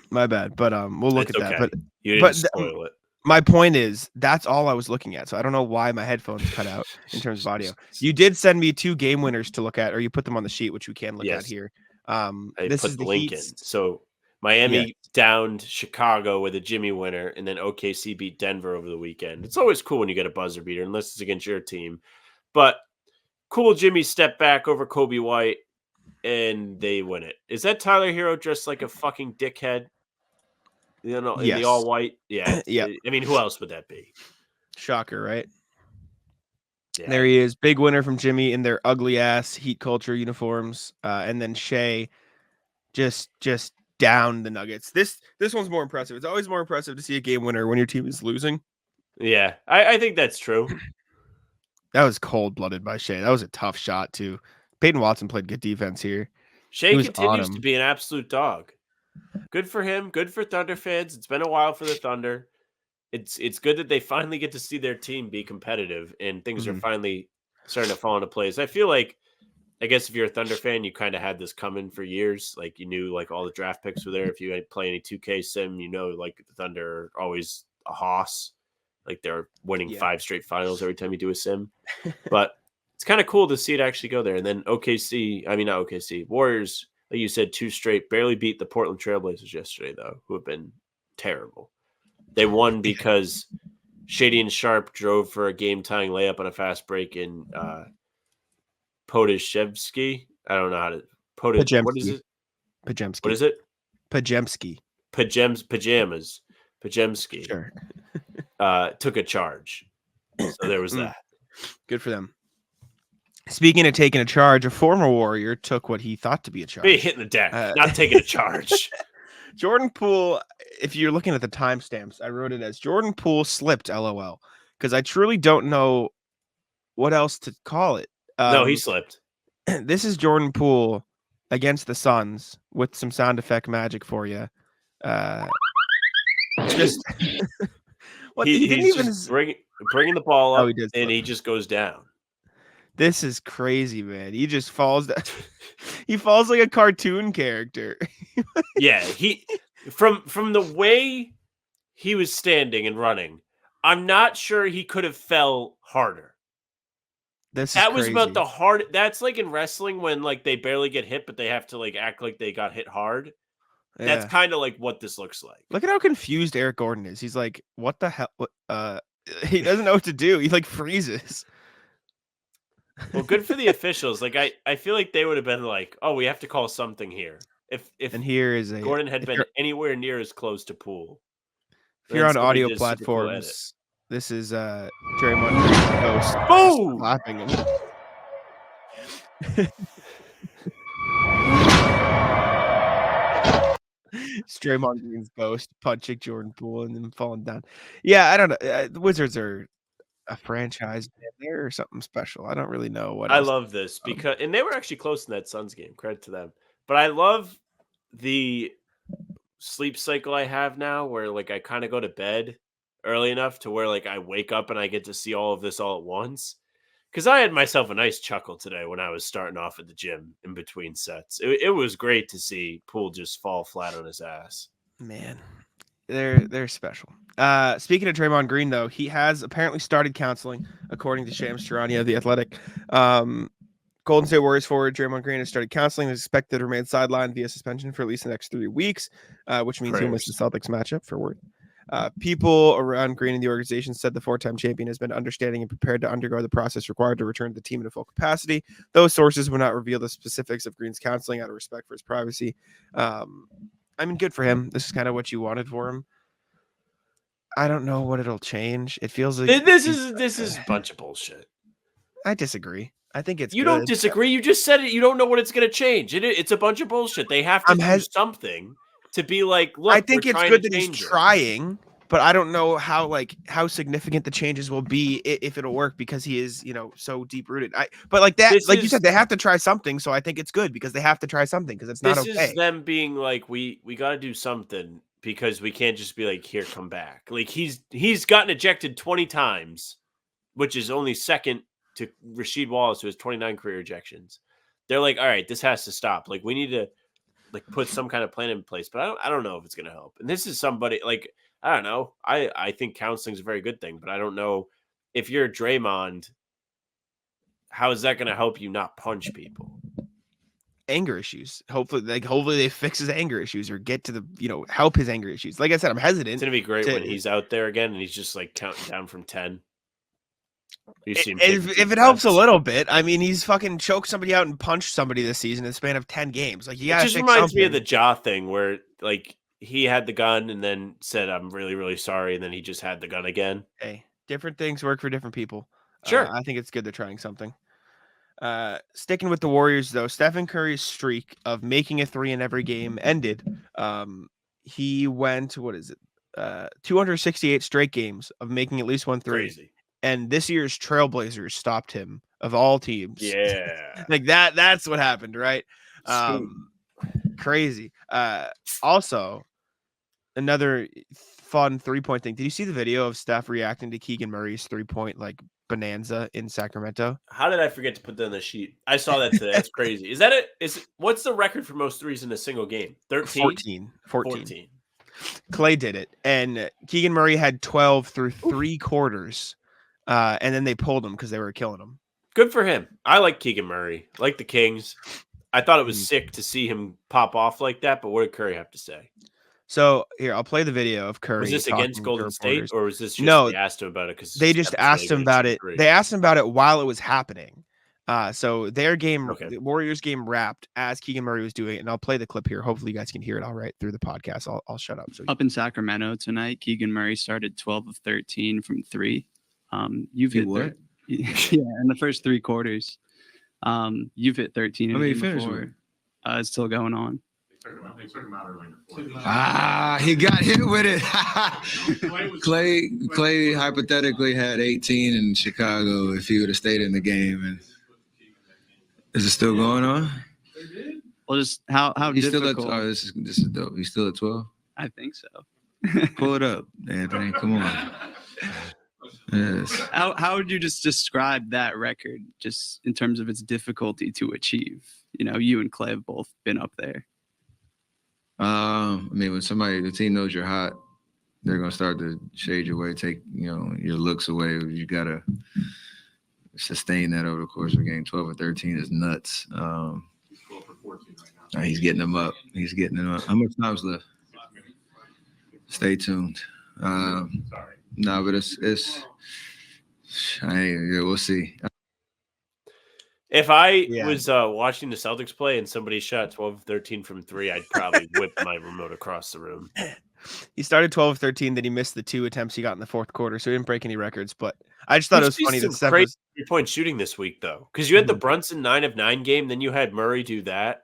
My bad, but we'll look It's at that. okay. But You didn't but spoil it. my point is that's all I was looking at. So I don't know why my headphones cut out in terms of audio. You did send me 2 game winners to look at, or you put them on the sheet, which we can look at Yes. here. I This put is the the link in. Heat's. So Miami downed Chicago with a Jimmy winner, and then OKC beat Denver over the weekend. It's always cool when you get a buzzer beater, unless it's against your team. But cool, Jimmy stepped back over Kobe White, and they win it. Is that Tyler Hero dressed like a fucking dickhead? You know, in the Yes. all white? Yeah. Yeah. I mean, who else would that be? Shocker, right? Yeah. There he is, big winner from Jimmy in their ugly ass Heat culture uniforms, and then Shea just down the Nuggets. This one's more impressive. It's always more impressive to see a game winner when your team is losing. Yeah, I think that's true. That was cold blooded by Shea. That was a tough shot too. Peyton Watson played good defense here. Shea was on continues him. to be an absolute dog. Good for him. Good for Thunder fans. It's been a while for the Thunder. It's good that they finally get to see their team be competitive and things are finally starting to fall into place. I feel like, I guess if you're a Thunder fan, you kind of had this coming for years. Like you knew like all the draft picks were there. If you play any 2K sim, you know like the Thunder are always a hoss. Like they're winning 5 straight finals every time you do a sim. But it's kind of cool to see it actually go there. And then not OKC, Warriors, like you said, 2 straight, barely beat the Portland Trailblazers yesterday, though, who have been terrible. They won because Shady and Sharp drove for a game-tying layup on a fast break in Podashevsky. I don't know how to... What is it? Pajemski. What is it? Pajemski. Pajamas. Pajemski. Sure. Took a charge. So there was that. Good for them. Speaking of taking a charge, a former Warrior took what he thought to be a charge. Be hitting the deck, not taking a charge. Jordan Poole, if you're looking at the timestamps, I wrote it as Jordan Poole slipped, LOL, because I truly don't know what else to call it. No, he slipped. This is Jordan Poole against the Suns with some sound effect magic for you. Just what he didn't even bringing the ball up, and he just goes down. This is crazy, man. He just falls down. He falls like a cartoon character. Yeah, he from the way he was standing and running, I'm not sure he could have fell harder. That was about the hard. That's like in wrestling when like they barely get hit, but they have to like act like they got hit hard. Yeah. That's kind of like what this looks like. Look at how confused Eric Gordon is. He's like, "What the hell?" He doesn't know what to do. He like freezes. Well, good for the officials. Like I feel like they would have been like, "Oh, we have to call something here." If and here is Gordon had been anywhere near as close to Poole. If you're on audio platforms, this is Draymond Green's ghost. Boom! Laughing him. It's Draymond Green's ghost punching Jordan Poole and then falling down. Yeah, I don't know. The Wizards are a franchise. They're something special. I don't really know what. I love this because, and they were actually close in that Suns game. Credit to them. But I love the sleep cycle I have now, where like I kind of go to bed early enough to where like I wake up and I get to see all of this all at once. Because I had myself a nice chuckle today when I was starting off at the gym in between sets. It was great to see Poole just fall flat on his ass. Man, they're special. Speaking of Draymond Green, though, he has apparently started counseling, according to Shams Charania of The Athletic. Golden State Warriors forward Draymond Green has started counseling and is expected to remain sidelined via suspension for at least the next 3 weeks, which means he'll miss the Celtics matchup for Word. People around Green and the organization said the 4-time champion has been understanding and prepared to undergo the process required to return to the team in a full capacity. Those sources would not reveal the specifics of Green's counseling out of respect for his privacy. I mean, good for him. This is kind of what you wanted for him. I don't know what it'll change. It feels like this is a bunch of bullshit. I disagree. I think it's you don't disagree. You just said it. You don't know what it's going to change. It's a bunch of bullshit. They have to do something to be like, look, I think it's good that he's trying, but I don't know how significant the changes will be if it'll work because he is, so deep rooted. But like that, you said, they have to try something. So I think it's good because they have to try something because it's not okay. This is them being like, we got to do something because we can't just be like, here, come back. Like he's gotten ejected 20 times, which is only second to Rasheed Wallace, who has 29 career ejections. They're like, all right, this has to stop. Like we need to put some kind of plan in place, but I don't know if it's going to help. And this is somebody like, I don't know. I think counseling's a very good thing, but I don't know if you're Draymond, how is that going to help you not punch people? Anger issues. Hopefully they fix his anger issues or get to the, help his anger issues. Like I said, I'm hesitant. It's going to be great when he's out there again and he's just like counting down from 10. If it helps a little bit, I mean, he's fucking choked somebody out and punched somebody this season in the span of 10 games. Like, it just reminds me of the Ja thing where, like, he had the gun and then said, "I'm really, really sorry," and then he just had the gun again. Hey, different things work for different people. Sure, I think it's good they're trying something. Sticking with the Warriors, though, Stephen Curry's streak of making a three in every game ended. He went, 268 straight games of making at least one three. Crazy. And this year's Trailblazers stopped him of all teams. Yeah. Like that's what happened, right? Crazy. Also, another fun 3-point thing. Did you see the video of Steph reacting to Keegan Murray's 3-point bonanza in Sacramento? How did I forget to put that on the sheet? I saw that today. That's crazy. Is that it? What's the record for most threes in a single game? 13? 14. Clay did it. And Keegan Murray had 12 through 3 quarters. And then they pulled him because they were killing him. Good for him. I like Keegan Murray. Like the Kings. I thought it was sick to see him pop off like that, but what did Curry have to say? So here, I'll play the video of Curry. Was this against Golden State, or was this just they asked him about it? Because they just asked him about it. They asked him about it while it was happening. So their game, the Warriors game, wrapped as Keegan Murray was doing it, and I'll play the clip here. Hopefully, you guys can hear it all right through the podcast. I'll shut up. So up in Sacramento tonight, Keegan Murray started 12 of 13 from 3. You've hit what? Yeah, in the first 3 quarters. You've hit 13 in the game before. It's still going on. He got hit with it. Clay hypothetically had 18 in Chicago if he would have stayed in the game. And is it still going on? Well, just how He's difficult. still at, this is dope. He's still at 12? I think so. Pull it up, Anthony. Come on. Yes. How would you just describe that record, just in terms of its difficulty to achieve? You and Clay have both been up there. I mean, when the team knows you're hot, they're gonna start to shade your way, take your looks away. You gotta sustain that over the course of a game. 12 or 13 is nuts. He's 12 for 14 right now. He's getting them up. How much time's left? Stay tuned. No, but it's we'll see. If I was watching the Celtics play and somebody shot 12-13 from 3, I'd probably whip my remote across the room. He started 12 of 13, then he missed the 2 attempts he got in the fourth quarter, so he didn't break any records. But I just thought it was funny that Steph was 3-point shooting this week, though, because you had the Brunson 9 of 9 game, then you had Murray do that.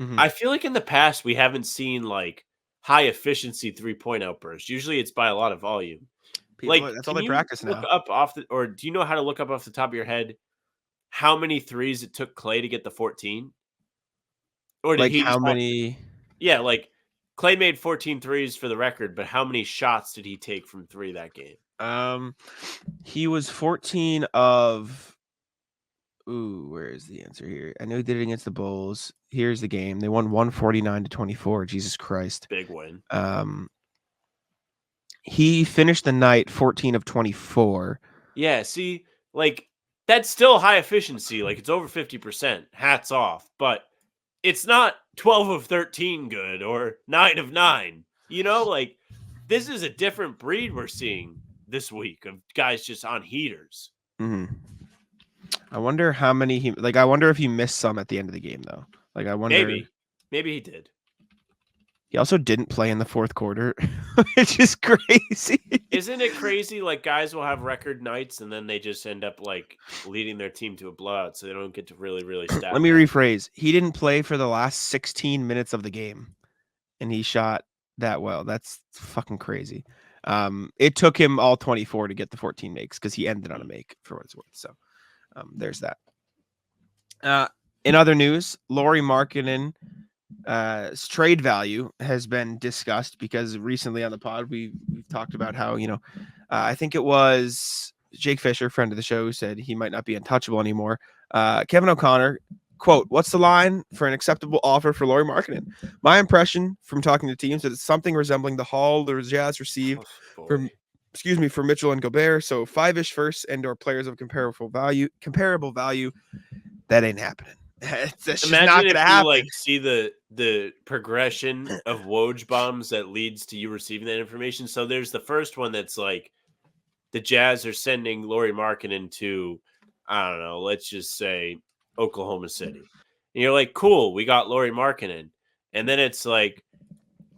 Mm-hmm. I feel like in the past we haven't seen high efficiency 3-point outbursts. Usually it's by a lot of volume. That's all they practice now. Or do you know how to look up off the top of your head how many threes it took Clay to get the 14? Or did he how many? Yeah, Clay made 14 threes for the record, but how many shots did he take from 3 that game? He was 14 of. Ooh, where is the answer here? I know he did it against the Bulls. Here's the game. They won 149-24. Jesus Christ. Big win. He finished the night 14 of 24. Yeah, see, that's still high efficiency. It's over 50%. Hats off. But it's not 12 of 13 good or 9 of 9. This is a different breed we're seeing this week of guys just on heaters. Mm-hmm. I wonder how many I wonder if he missed some at the end of the game, though. I wonder. Maybe he did. He also didn't play in the fourth quarter, which is crazy. Isn't it crazy? Guys will have record nights and then they just end up leading their team to a blowout, so they don't get to really, really stat. Let me rephrase. He didn't play for the last 16 minutes of the game, and he shot that well. That's fucking crazy. It took him all 24 to get the 14 makes because he ended on a make for what it's worth. So there's that. In other news, Lauri Markkanen trade value has been discussed because recently on the pod we've talked about how I think it was Jake Fisher, friend of the show, who said he might not be untouchable anymore. Kevin O'Connor, quote, "What's the line for an acceptable offer for Lauri Markkanen? My impression from talking to teams is it's something resembling the haul the Jazz received from for Mitchell and Gobert. So 5-ish firsts and/or players of comparable value. That ain't happening. That's just not Imagine gonna if happen. you like see the progression of Woj bombs that leads to you receiving that information. So there's the first one that's like the Jazz are sending Lauri Markkanen to, I don't know, let's just say Oklahoma City. And you're like, cool, we got Lauri Markkanen. And then it's like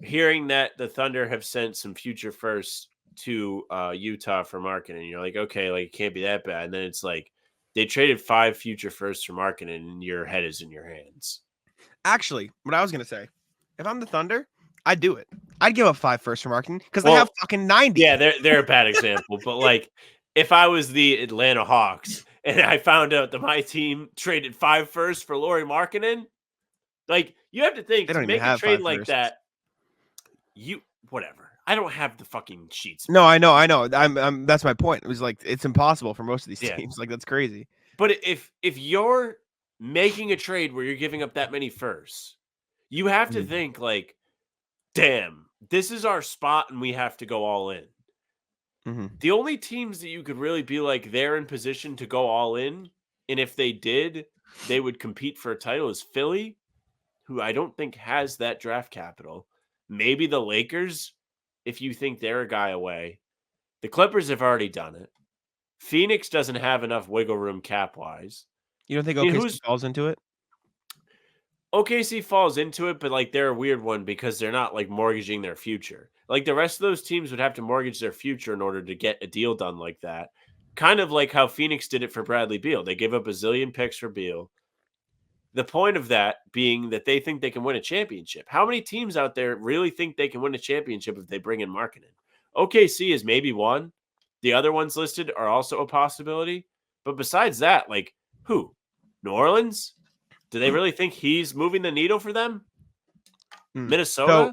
hearing that the Thunder have sent some future firsts to Utah for Markkanen. You're like, okay, like it can't be that bad. And then it's like they traded 5 future firsts for Markkanen and your head is in your hands. Actually, what I was gonna say, if I'm the Thunder, I'd do it. I'd give up 5 firsts for Markkanen because they have fucking 90. Yeah, they're a bad example, but like if I was the Atlanta Hawks and I found out that my team traded 5 firsts for Lauri Markkanen, like you have to think to make a trade like that. Whatever. I don't have the fucking sheets. No, I know. I'm that's my point. It was like it's impossible for most of these teams. Like that's crazy. But if you're making a trade where you're giving up that many firsts, you have to think like, damn, this is our spot and we have to go all in. Mm-hmm. The only teams that you could really be like they're in position to go all in, and if they did, they would compete for a title is Philly, who I don't think has that draft capital. Maybe the Lakers, if you think they're a guy away. The Clippers have already done it. Phoenix doesn't have enough wiggle room cap-wise. You don't think OKC falls into it? OKC falls into it, but like they're a weird one because they're not like mortgaging their future. Like the rest of those teams would have to mortgage their future in order to get a deal done like that. Kind of like how Phoenix did it for Bradley Beal. They gave up a zillion picks for Beal. The point of that being that they think they can win a championship. How many teams out there really think they can win a championship if they bring in Markkanen? OKC is maybe one. The other ones listed are also a possibility. But besides that, like who? New Orleans? Do they really think he's moving the needle for them? Minnesota? So,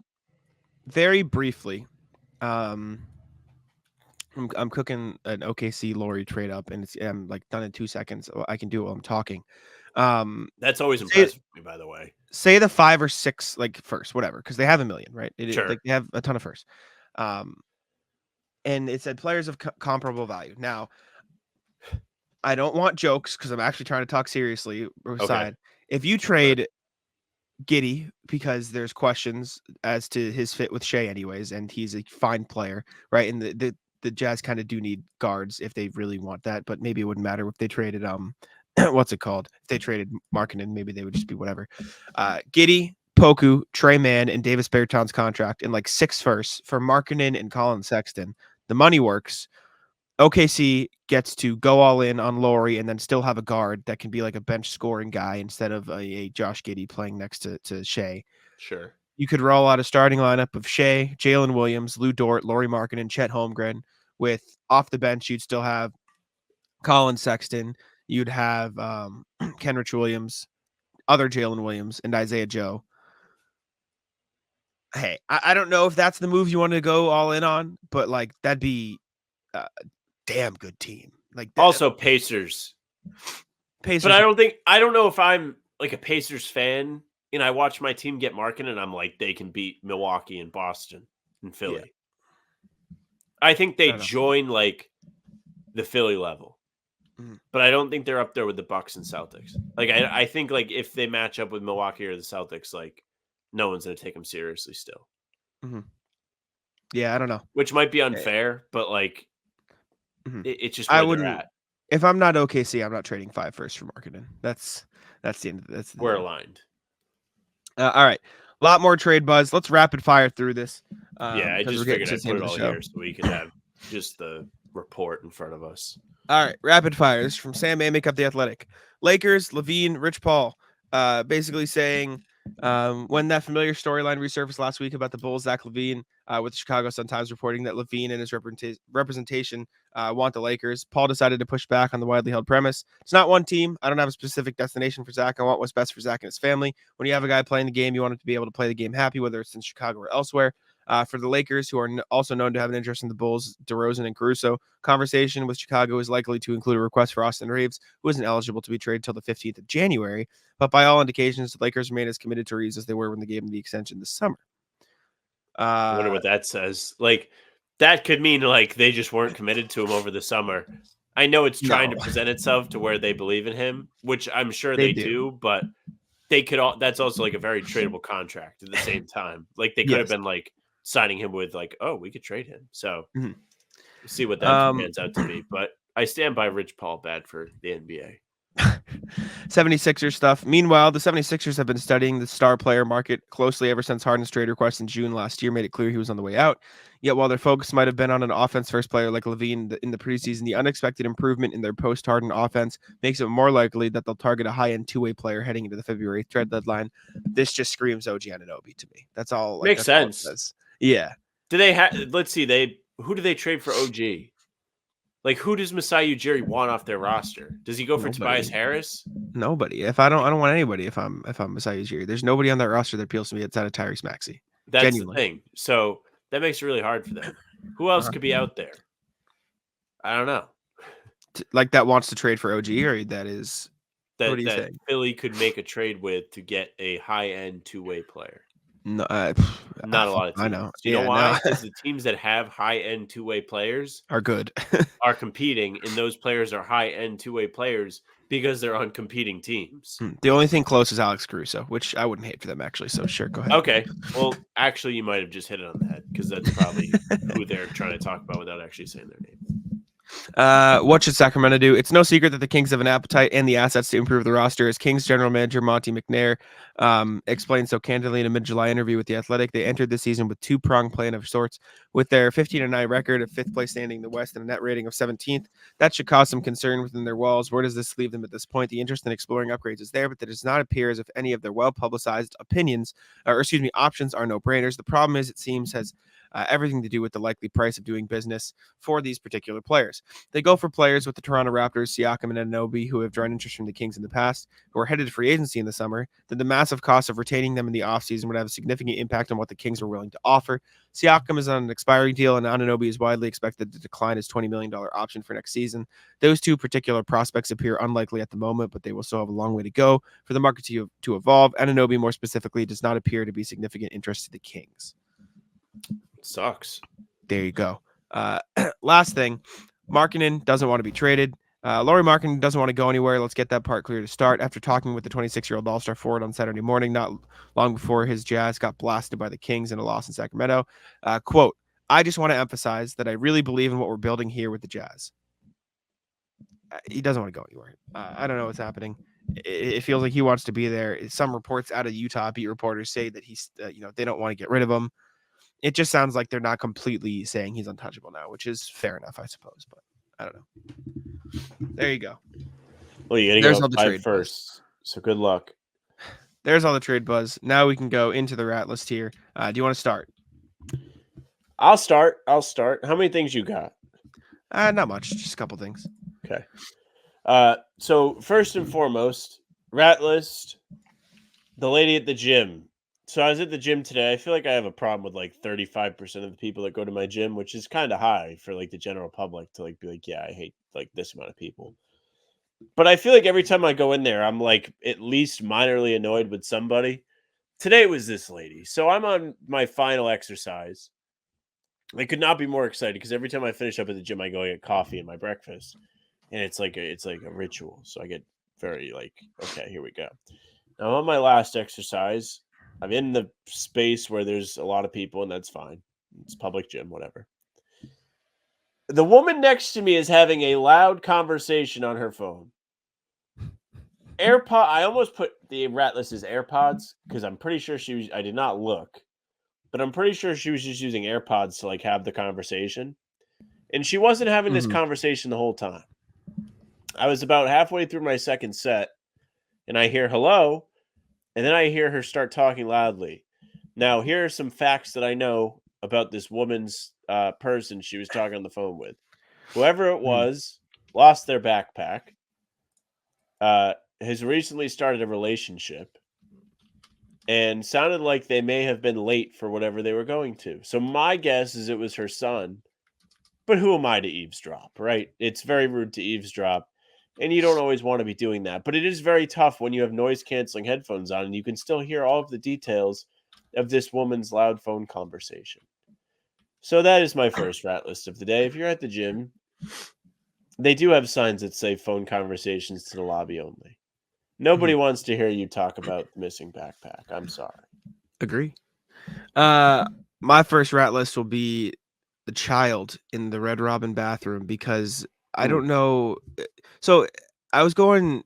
very briefly, I'm cooking an OKC Lauri trade up, and I'm like done in 2 seconds. I can do it while I'm talking. That's always impressive for me, by the way. Say the 5 or 6 like first, whatever, because they have $1 million, right? Sure. Like they have a ton of firsts. And it said players of comparable value. Now, I don't want jokes because I'm actually trying to talk seriously. Okay. If you trade Giddey because there's questions as to his fit with Shea anyways, and he's a fine player, right? And the Jazz kind of do need guards if they really want that, but maybe it wouldn't matter if they traded what's it called? If they traded Markkanen, maybe they would just be whatever. Giddey, Poku, Trey Mann, and Davis Bertans contract in like 6 firsts for Markkanen and Colin Sexton. The money works. OKC gets to go all in on Lauri and then still have a guard that can be like a bench scoring guy instead of a Josh Giddey playing next to Shea. Sure. You could roll out a starting lineup of Shea, Jalen Williams, Lou Dort, Lauri Markkanen, Chet Holmgren. With off the bench, you'd still have Colin Sexton. You'd have Kenrich Williams, other Jalen Williams, and Isaiah Joe. Hey, I don't know if that's the move you want to go all in on, but like that'd be a damn good team. Like also Pacers. But I don't know if I'm like a Pacers fan and I watch my team get Markkanen and I'm like they can beat Milwaukee and Boston and Philly. Yeah. I think they join like the Philly level. But I don't think they're up there with the Bucks and Celtics. Like I think like if they match up with Milwaukee or the Celtics, like no one's going to take them seriously still. Mm-hmm. Yeah, I don't know. Which might be unfair, but like it's just where I wouldn't. they're at. If I'm not OKC, I'm not trading 5 firsts for Markkanen. That's the end. We're aligned. All right, a lot more trade buzz. Let's rapid fire through this. I just figured I'd put it all here so we can have just the report in front of us. All right, rapid fire. This is from Sam Amick of The Athletic. Lakers, Levine, Rich Paul, basically saying When that familiar storyline resurfaced last week about the Bulls, Zach LaVine, with the Chicago Sun-Times reporting that LaVine and his representation want the Lakers, Paul decided to push back on the widely held premise. It's not one team. I don't have a specific destination for Zach. I want what's best for Zach and his family. When you have a guy playing the game, you want him to be able to play the game happy, whether it's in Chicago or elsewhere. For the Lakers, who are also known to have an interest in the Bulls, DeRozan and Caruso, conversation with Chicago is likely to include a request for Austin Reeves, who isn't eligible to be traded until the 15th of January. But by all indications, the Lakers remain as committed to Reeves as they were when they gave him the extension this summer. I wonder what that says. Like, that could mean like they just weren't committed to him over the summer. I know it's trying to present itself to where they believe in him, which I'm sure they do, but they could all. That's also like a very tradable contract at the same time. Like they could have been like signing him with like, oh, we could trade him. So we'll see what that pans out to be. But I stand by Rich Paul bad for the NBA. 76ers stuff. Meanwhile, the 76ers have been studying the star player market closely ever since Harden's trade request in June last year made it clear he was on the way out. Yet while their focus might have been on an offense-first player like LaVine in the preseason, the unexpected improvement in their post-Harden offense makes it more likely that they'll target a high-end two-way player heading into the February trade deadline. This just screams OG Anunoby to me. That's all. Makes sense. Yeah. Do they have? Let's see. Who do they trade for OG? Like, who does Masai Ujiri want off their roster? Does he go for Tobias Harris? Nobody. I don't want anybody. If I'm Masai Ujiri, there's nobody on that roster that appeals to me outside of Tyrese Maxey. That's Genuinely. the thing. So that makes it really hard for them. Who else could be out there? I don't know. Like that wants to trade for OG, or that is that what are you saying? Philly could make a trade with to get a high-end two-way player. No, not a lot of teams. I know. You know why? Because the teams that have high-end two-way players are good, are competing, and those players are high-end two-way players because they're on competing teams. The only thing close is Alex Caruso, which I wouldn't hate for them actually. So sure, go ahead. Okay. Well, actually, you might have just hit it on the head because that's probably who they're trying to talk about without actually saying their name. What should Sacramento do? It's no secret that the Kings have an appetite and the assets to improve the roster. As Kings general manager Monty McNair explained so candidly in a mid-July interview with The Athletic, they entered the season with two-pronged plan of sorts. With their 15-9 record of fifth place standing in the West and a net rating of 17th, that should cause some concern within their walls. Where does this leave them at this point? The interest in exploring upgrades is there, but it does not appear as if any of their well-publicized options are no-brainers. The problem is, it seems, has everything to do with the likely price of doing business for these particular players. They go for players with the Toronto Raptors, Siakam and Anunoby, who have drawn interest from the Kings in the past, who are headed to free agency in the summer. Then the massive cost of retaining them in the offseason would have a significant impact on what the Kings are willing to offer. Siakam is on an expiring deal, and Anunoby is widely expected to decline his $20 million option for next season. Those two particular prospects appear unlikely at the moment, but they will still have a long way to go for the market to evolve. Anunoby, more specifically, does not appear to be significant interest to the Kings. Sucks. There you go. Last thing, Markkanen doesn't want to be traded. Lauri Markkanen doesn't want to go anywhere. Let's get that part clear to start. After talking with the 26-year-old All-Star forward on Saturday morning, not long before his Jazz got blasted by the Kings in a loss in Sacramento, quote, "I just want to emphasize that I really believe in what we're building here with the Jazz." He doesn't want to go anywhere. I don't know what's happening. It feels like he wants to be there. Some reports out of Utah, beat reporters say that he's, they don't want to get rid of him. It just sounds like they're not completely saying he's untouchable now, which is fair enough, I suppose. But I don't know. There you go. Well, you got to go five first. So good luck. There's all the trade buzz. Now we can go into the rat list here. Do you want to start? I'll start. How many things you got? Not much. Just a couple things. Okay. So first and foremost, rat list. The lady at the gym. So I was at the gym today. I feel like I have a problem with like 35% of the people that go to my gym, which is kind of high for like the general public to like be like, yeah, I hate like this amount of people. But I feel like every time I go in there, I'm like at least minorly annoyed with somebody. Today it was this lady. So I'm on my final exercise. I could not be more excited because every time I finish up at the gym, I go get coffee and my breakfast. And it's like a ritual. So I get very like, okay, here we go. Now I'm on my last exercise. I'm in the space where there's a lot of people, and that's fine. It's public gym, whatever. The woman next to me is having a loud conversation on her phone. I almost put the rat list as AirPods because I'm pretty sure I did not look, but I'm pretty sure she was just using AirPods to like have the conversation. And she wasn't having this conversation the whole time. I was about halfway through my second set, and I hear hello. And then I hear her start talking loudly. Now, here are some facts that I know about this woman's person she was talking on the phone with. Whoever it was lost their backpack, has recently started a relationship, and sounded like they may have been late for whatever they were going to. So my guess is it was her son. But who am I to eavesdrop, right? It's very rude to eavesdrop, and you don't always want to be doing that. But it is very tough when you have noise-canceling headphones on and you can still hear all of the details of this woman's loud phone conversation. So that is my first rat list of the day. If you're at the gym, they do have signs that say phone conversations to the lobby only. Nobody wants to hear you talk about the missing backpack. I'm sorry. Agree. My first rat list will be the child in the Red Robin bathroom, because I don't know. So I was going,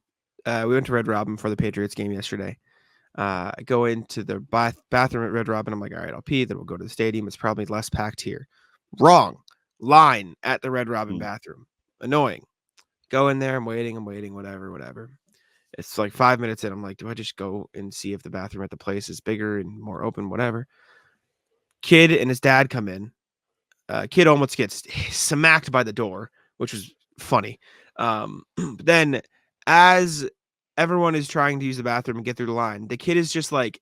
we went to Red Robin for the Patriots game yesterday. I go into the bathroom at Red Robin. I'm like, all right, I'll pee. Then we'll go to the stadium. It's probably less packed here. Wrong. Line at the Red Robin bathroom. Annoying. Go in there. I'm waiting, whatever. It's like 5 minutes in. I'm like, do I just go and see if the bathroom at the place is bigger and more open, whatever? Kid and his dad come in. Kid almost gets smacked by the door, which was funny. But then as everyone is trying to use the bathroom and get through the line, the kid is just like,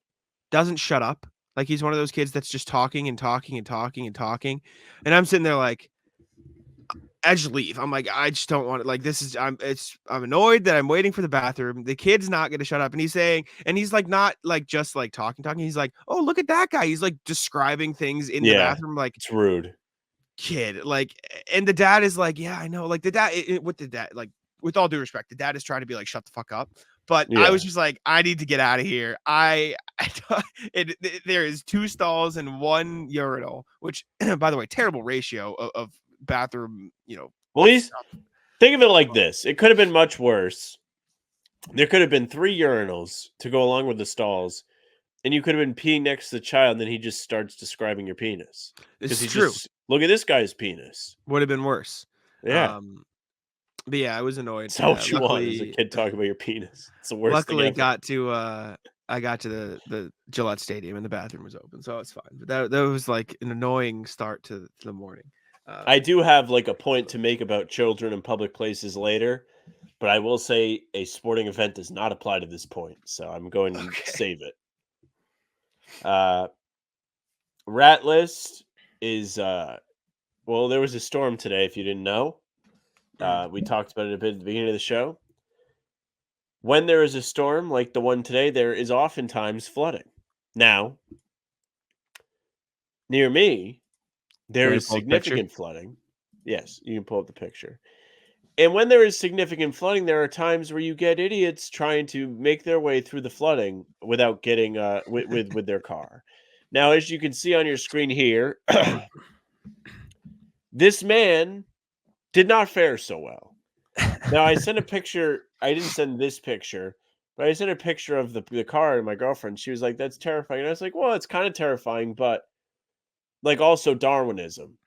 doesn't shut up. Like, he's one of those kids that's just talking. And I'm sitting there like, I just leave. I'm like, I just don't want it. Like, I'm annoyed that I'm waiting for the bathroom. The kid's not going to shut up. And he's like, not like just like talking. He's like, oh, look at that guy. He's like describing things in the bathroom. Like, it's rude. Kid, like, and the dad is like, yeah, I know. Like, the dad, like, with all due respect, the dad is trying to be like, shut the fuck up. But I was just like, I need to get out of here. There is 2 stalls and 1 urinal, which, by the way, terrible ratio of bathroom, Well, think of it like this. It could have been much worse. There could have been 3 urinals to go along with the stalls, and you could have been peeing next to the child, and then he just starts describing your penis. It's true. Look at this guy's penis. Would have been worse. Yeah. But yeah, I was annoyed. That's not what you want as a kid talking about your penis. It's the worst thing ever. I got to the Gillette Stadium and the bathroom was open, so it's fine. But that was like an annoying start to the morning. I do have like a point to make about children in public places later, but I will say a sporting event does not apply to this point, so I'm going to save it. Rat list is there was a storm today, if you didn't know. We talked about it a bit at the beginning of the show. When there is a storm like the one today, there is oftentimes flooding. Now, near me, there is significant flooding. Yes, you can pull up the picture. And when there is significant flooding, there are times where you get idiots trying to make their way through the flooding without getting with their car. Now, as you can see on your screen here, this man did not fare so well. Now, I sent a picture. I didn't send this picture, but I sent a picture of the car to my girlfriend. She was like, that's terrifying. And I was like, well, it's kind of terrifying, but like also Darwinism.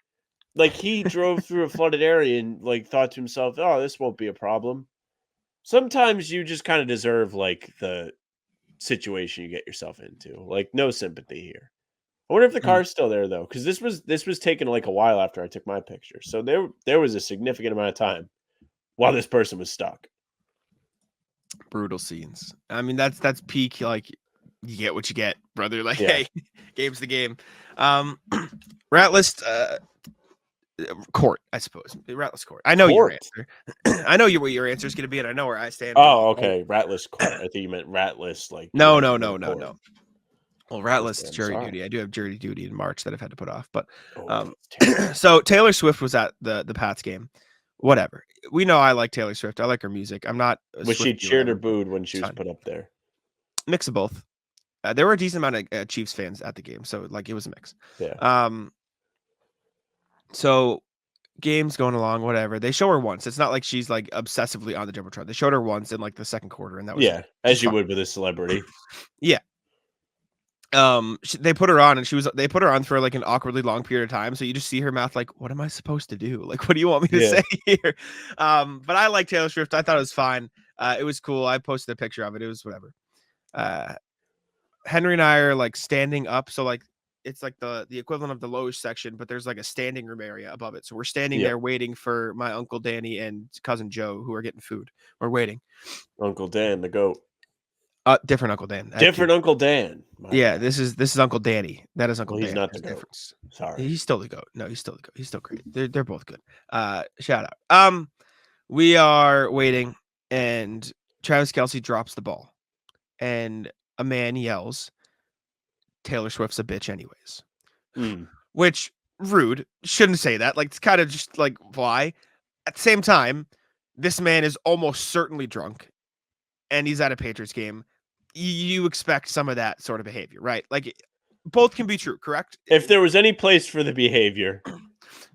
Like, he drove through a flooded area and like thought to himself, oh, this won't be a problem. Sometimes you just kind of deserve like the situation you get yourself into. Like, no sympathy here. I wonder if the car's still there though, because this was taken like a while after I took my picture. So there was a significant amount of time while this person was stuck. Brutal scenes. I mean, that's peak, like, you get what you get, brother. Like, hey, game's the game. Rat list, court, I suppose. Rat list court. I know your answer. I know what your answer is going to be, and I know where I stand. Oh, okay. Rat list court. I think you meant rat list. Like, no. Well, rat list is jury duty. I do have jury duty in March that I've had to put off. But so Taylor Swift was at the Pats game. Whatever. We know I like Taylor Swift. I like her music. I'm not. Was she cheered or booed when she was put up there? Mix of both. There were a decent amount of Chiefs fans at the game, so like it was a mix. Yeah. So game's going along, whatever. They show her once. It's not like she's like obsessively on the Jumbotron. They showed her once in like the second quarter, and that was as you would with a celebrity. Yeah. They put her on, and they put her on for like an awkwardly long period of time. So you just see her mouth like, what am I supposed to do? Like, what do you want me to say here? But I like Taylor Swift. I thought it was fine. It was cool. I posted a picture of it. It was whatever. Henry and I are like standing up, so like it's like the equivalent of the loge section, but there's like a standing room area above it. So we're standing Yeah. there waiting for my uncle Danny and cousin Joe, who are getting food. We're waiting. Uncle Dan, the goat. Different Uncle Dan. Different Uncle Dan. My Yeah, bad. this is Uncle Danny. That is Uncle Well, he's Dan. not the There's a goat. difference. Sorry. He's still the goat. No, he's still the goat. He's still great. They're both good. Shout out. We are waiting, and Travis Kelce drops the ball, and a man yells, "Taylor Swift's a bitch, anyways." Which rude. Shouldn't say that. Like, it's kind of just like, why? At the same time, this man is almost certainly drunk, and he's at a Patriots game. You expect some of that sort of behavior, right? Like, both can be true, correct? If there was any place for the behavior,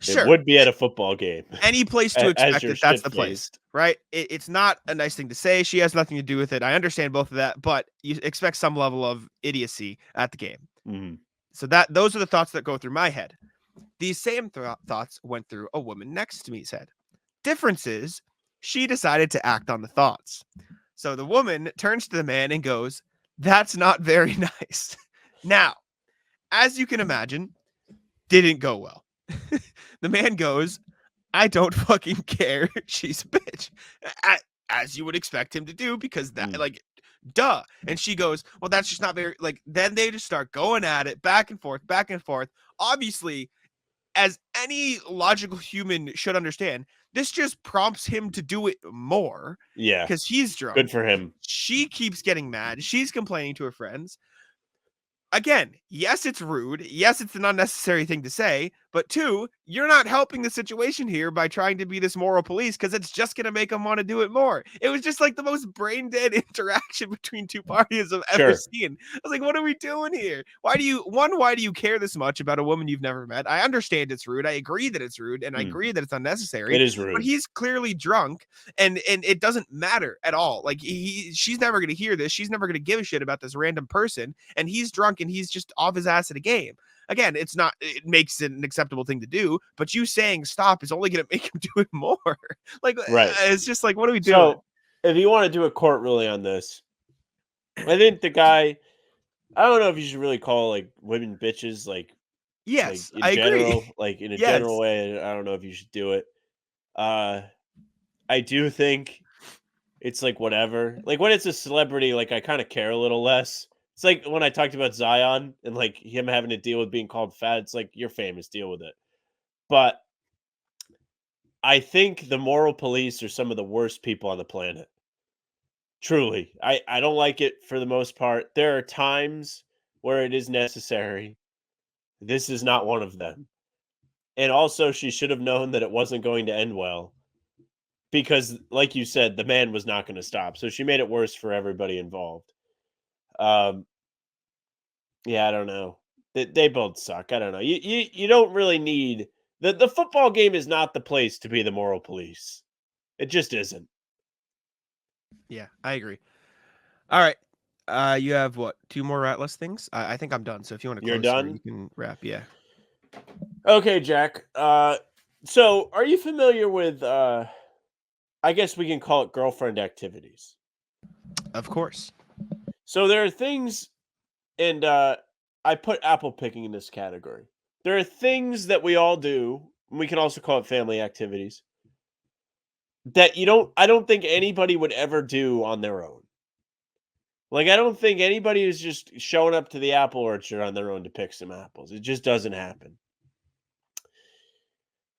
Sure. it would be at a football game. Any place to expect it, that's the place, shit-faced. right? It's not a nice thing to say. She has nothing to do with it. I understand both of that, but you expect some level of idiocy at the game. Mhm. So those are the thoughts that go through my head. These same thoughts went through a woman next to me's head. Difference is, she decided to act on the thoughts. So the woman turns to the man and goes, "That's not very nice." Now, as you can imagine, didn't go well. The man goes, "I don't fucking care. She's a bitch." As you would expect him to do, because that, like, duh. And she goes, "Well, that's just not very," like, then they just start going at it back and forth, back and forth. Obviously, as any logical human should understand, this just prompts him to do it more. Yeah. Because he's drunk. Good for him. She keeps getting mad. She's complaining to her friends. Again, yes, it's rude. Yes, it's an unnecessary thing to say. But two, you're not helping the situation here by trying to be this moral police, because it's just going to make them want to do it more. It was just like the most brain dead interaction between two parties I've ever seen. I was like, what are we doing here? Why do you care this much about a woman you've never met? I understand it's rude. I agree that it's rude, and I agree that it's unnecessary. It is rude. But he's clearly drunk, and it doesn't matter at all. Like, she's never going to hear this. She's never going to give a shit about this random person, and he's drunk, and he's just off his ass at a game. Again, it makes it an acceptable thing to do, but you saying stop is only going to make him do it more. Like, right. It's just like, what are we doing? So, if you want to do a court ruling on this, I think the guy, I don't know if you should really call like women bitches, like, yes, like in I general, agree. like in a Yes. general way. I don't know if you should do it. I do think it's like whatever. Like when it's a celebrity, like I kind of care a little less. It's like when I talked about Zion and like him having to deal with being called fat. It's like, you're famous, deal with it. But I think the moral police are some of the worst people on the planet. Truly. I don't like it for the most part. There are times where it is necessary. This is not one of them. And also, she should have known that it wasn't going to end well. Because, like you said, the man was not going to stop. So she made it worse for everybody involved. Yeah, I don't know. They both suck. I don't know. You don't really need the football game is not the place to be the moral police. It just isn't. Yeah, I agree. All right. You have what? 2 more ratless things? I think I'm done. So if you want to You're close here, done? you can wrap. Yeah. Okay, Jack. So are you familiar with I guess we can call it girlfriend activities? Of course. So there are things, and I put apple picking in this category. There are things that we all do, and we can also call it family activities, that I don't think anybody would ever do on their own. Like, I don't think anybody is just showing up to the apple orchard on their own to pick some apples. It just doesn't happen.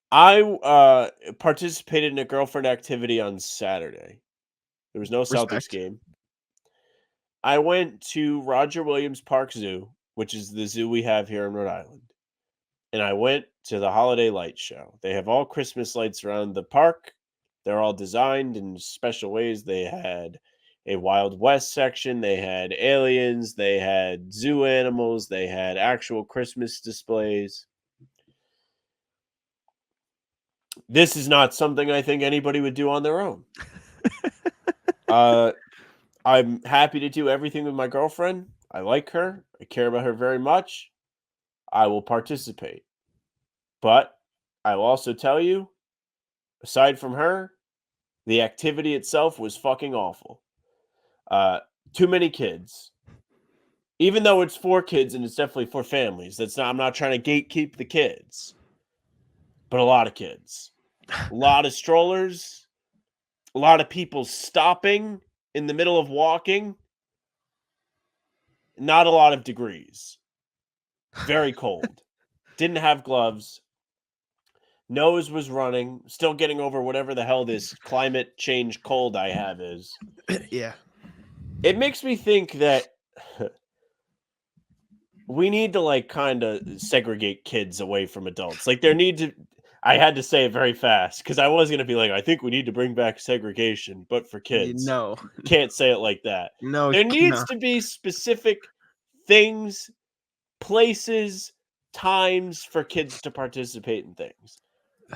I participated in a girlfriend activity on Saturday. There was no Celtics Respect. game. I went to Roger Williams Park Zoo, which is the zoo we have here in Rhode Island. And I went to the Holiday Light Show. They have all Christmas lights around the park. They're all designed in special ways. They had a Wild West section. They had aliens. They had zoo animals. They had actual Christmas displays. This is not something I think anybody would do on their own. I'm happy to do everything with my girlfriend. I like her. I care about her very much. I will participate. But I will also tell you, aside from her, the activity itself was fucking awful. Too many kids. Even though it's for kids and it's definitely for families. I'm not trying to gatekeep the kids. But a lot of kids. A lot of strollers. A lot of people stopping in the middle of walking. Not a lot of degrees. Very cold. Didn't have gloves. Nose was running. Still getting over whatever the hell this climate change cold I have is. Yeah. It makes me think that we need to like kind of segregate kids away from adults. Like I had to say it very fast because I was going to be like, I think we need to bring back segregation, but for kids. No. Can't say it like that. No. There needs to be specific things, places, times for kids to participate in things.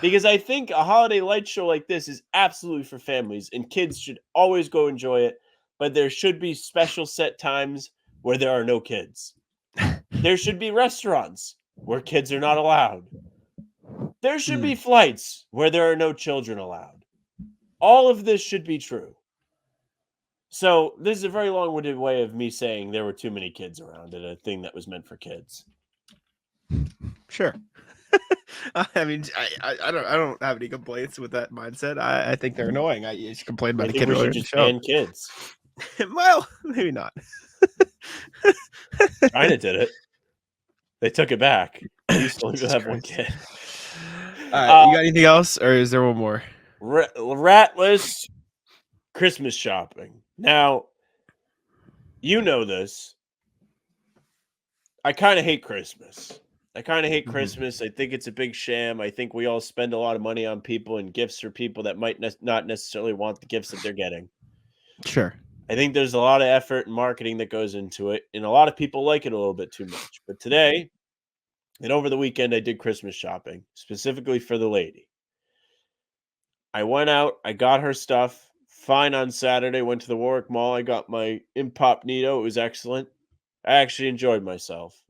Because I think a holiday light show like this is absolutely for families, and kids should always go enjoy it, but there should be special set times where there are no kids. There should be restaurants where kids are not allowed. There should be flights where there are no children allowed. All of this should be true. So this is a very long-winded way of me saying there were too many kids around at a thing that was meant for kids. Sure. I mean, I don't have any complaints with that mindset. I think they're annoying. I just complained about I a think kid we earlier should in the just show. ban kids. Well, maybe not. China did it. They took it back. We used to only Jesus have one Christ. kid. All right, you got anything else, or is there one more? Rat list Christmas shopping. Now, you know this. I kind of hate Christmas. I Christmas. I think it's a big sham. I think we all spend a lot of money on people and gifts for people that might not necessarily want the gifts that they're getting. Sure. I think there's a lot of effort and marketing that goes into it, and a lot of people like it a little bit too much. But today and over the weekend, I did Christmas shopping, specifically for the lady. I went out, I got her stuff. Fine on Saturday, went to the Warwick Mall. I got my Inpopnito. It was excellent. I actually enjoyed myself.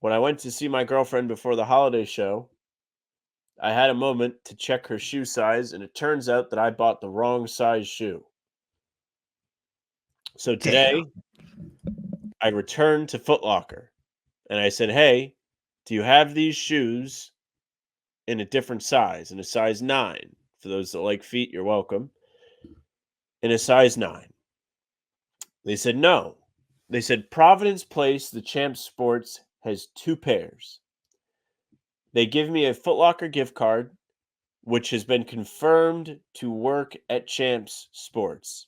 When I went to see my girlfriend before the holiday show, I had a moment to check her shoe size, and it turns out that I bought the wrong size shoe. So today, I returned to Foot Locker, and I said, hey, do you have these shoes in a different size, in a size 9? For those that like feet, you're welcome. In a size 9. They said no. They said Providence Place, the Champs Sports, has 2 pairs. They give me a Foot Locker gift card, which has been confirmed to work at Champs Sports.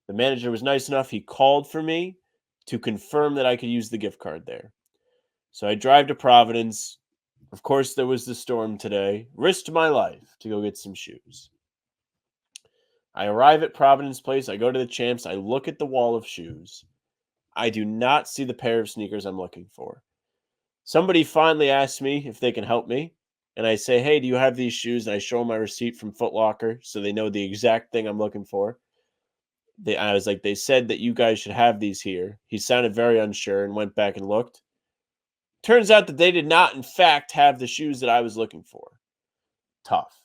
The manager was nice enough. He called for me to confirm that I could use the gift card there. So I drive to Providence. Of course, there was the storm today. Risked my life to go get some shoes. I arrive at Providence Place. I go to the Champs. I look at the wall of shoes. I do not see the pair of sneakers I'm looking for. Somebody finally asks me if they can help me. And I say, hey, do you have these shoes? And I show them my receipt from Foot Locker so they know the exact thing I'm looking for. I was like, they said that you guys should have these here. He sounded very unsure and went back and looked. Turns out that they did not, in fact, have the shoes that I was looking for. Tough.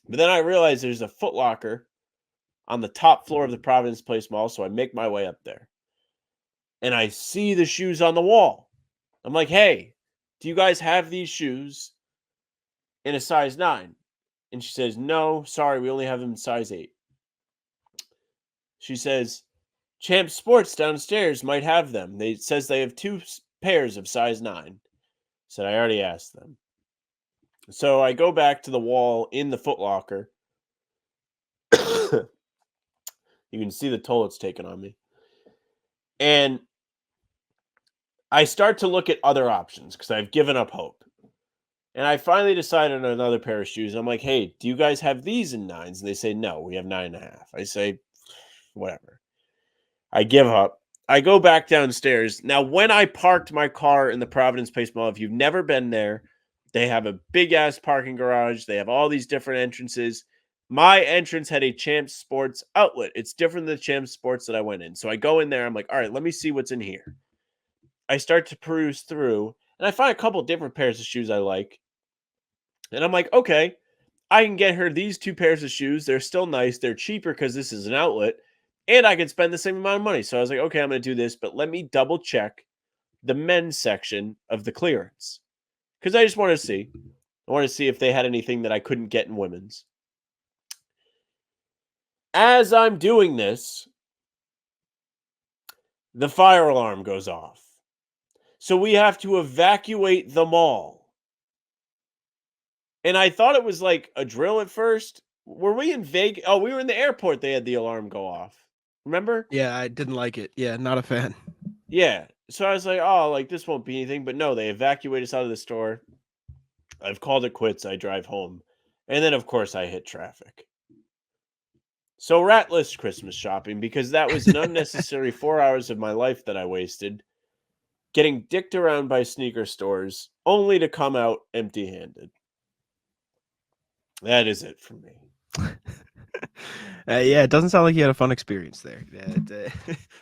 But then I realized there's a Foot Locker on the top floor of the Providence Place Mall, so I make my way up there. And I see the shoes on the wall. I'm like, hey, do you guys have these shoes in a size 9? And she says, no, sorry, we only have them in size 8. She says, Champ Sports downstairs might have them. It says they have 2 pairs of size 9. I said, I already asked them. So I go back to the wall in the Foot Locker. You can see the toll it's taken on me. And I start to look at other options because I've given up hope. And I finally decided on another pair of shoes. I'm like, hey, do you guys have these in 9s? And they say, no, we have 9.5. I say, whatever. I give up. I go back downstairs. Now, when I parked my car in the Providence Place Mall, if you've never been there, they have a big-ass parking garage. They have all these different entrances. My entrance had a Champs Sports outlet. It's different than the Champs Sports that I went in. So I go in there. I'm like, all right, let me see what's in here. I start to peruse through, and I find a couple different pairs of shoes I like. And I'm like, okay, I can get her these 2 pairs of shoes. They're still nice. They're cheaper because this is an outlet. and I could spend the same amount of money. So I was like, okay, I'm going to do this, but let me double check the men's section of the clearance because I just want to see. I want to see if they had anything that I couldn't get in women's. As I'm doing this, the fire alarm goes off. So we have to evacuate the mall. And I thought it was like a drill at first. Were we in Vegas? Oh, we were in the airport. They had the alarm go off. Remember? Yeah, I didn't like it. Yeah, not a fan. Yeah. So I was like, oh, like this won't be anything. But no, they evacuate us out of the store. I've called it quits. I drive home. And then, of course, I hit traffic. So ratless Christmas shopping because that was an unnecessary 4 hours of my life that I wasted getting dicked around by sneaker stores only to come out empty-handed. That is it for me. Yeah, it doesn't sound like you had a fun experience there.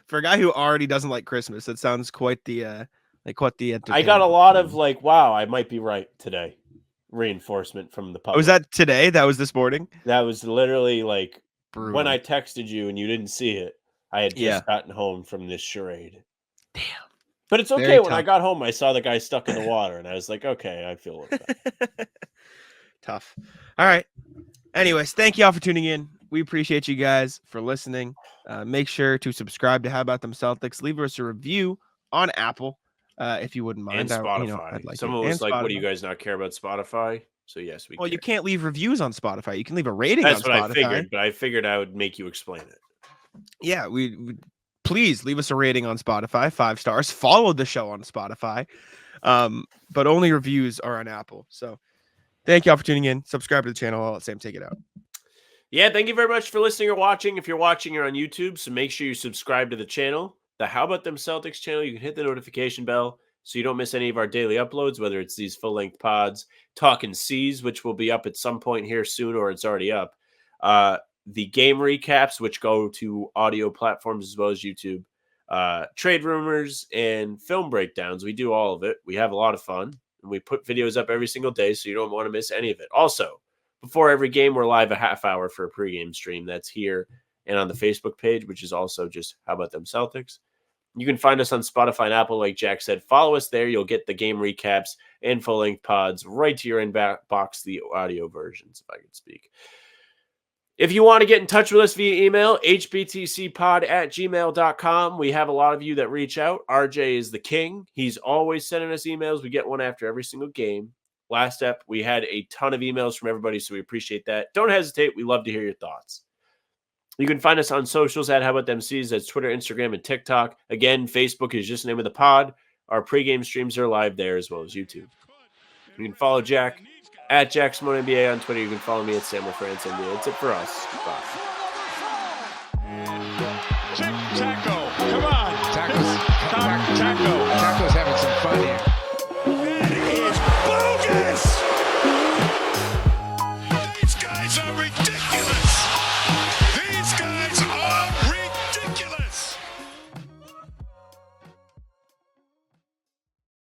For a guy who already doesn't like Christmas, that sounds quite the I got a lot of like, wow, I might be right today. Reinforcement from the public. Was that today? That was this morning? That was literally like Brutal. when I texted you and you didn't see it. I had just gotten home from this charade. Damn. But it's okay. When I got home, I saw the guy stuck in the water, and I was like, okay, I feel a little better. Tough. All right. Anyways, thank you all for tuning in. We appreciate you guys for listening. Make sure to subscribe to How About Them Celtics. Leave us a review on Apple if you wouldn't mind. And Spotify. I'd like Someone was like, what do you guys not care about Spotify? So yes, we Well, care. you can't leave reviews on Spotify. You can leave a rating That's on Spotify. what I figured, but I figured I would make you explain it. Yeah, we please leave us a rating on Spotify, 5 stars. Follow the show on Spotify. But only reviews are on Apple. So thank you all for tuning in. Subscribe to the channel. I'll let Sam take it out. Yeah, thank you very much for listening or watching. If you're watching, you're on YouTube, so make sure you subscribe to the channel. The How About Them Celtics channel, you can hit the notification bell so you don't miss any of our daily uploads, whether it's these full-length pods, Talking C's, which will be up at some point here soon, or it's already up. The game recaps, which go to audio platforms as well as YouTube. Trade rumors and film breakdowns. We do all of it. We have a lot of fun. And we put videos up every single day, so you don't want to miss any of it. Also, before every game, we're live a half hour for a pregame stream. That's here and on the Facebook page, which is also just How About Them Celtics. You can find us on Spotify and Apple, like Jack said. Follow us there. You'll get the game recaps and full-length pods right to your inbox, the audio versions, if I could speak. If you want to get in touch with us via email, hbtcpod@gmail.com. We have a lot of you that reach out. RJ is the king. He's always sending us emails. We get one after every single game. Last step, we had a ton of emails from everybody, so we appreciate that. Don't hesitate. We love to hear your thoughts. You can find us on socials at How About Them C's. That's Twitter, Instagram, and TikTok. Again, Facebook is just the name of the pod. Our pregame streams are live there as well as YouTube. You can follow Jack at JackSimoneNBA on Twitter. You can follow me at SamLaFranceNBA. That's it for us. Bye.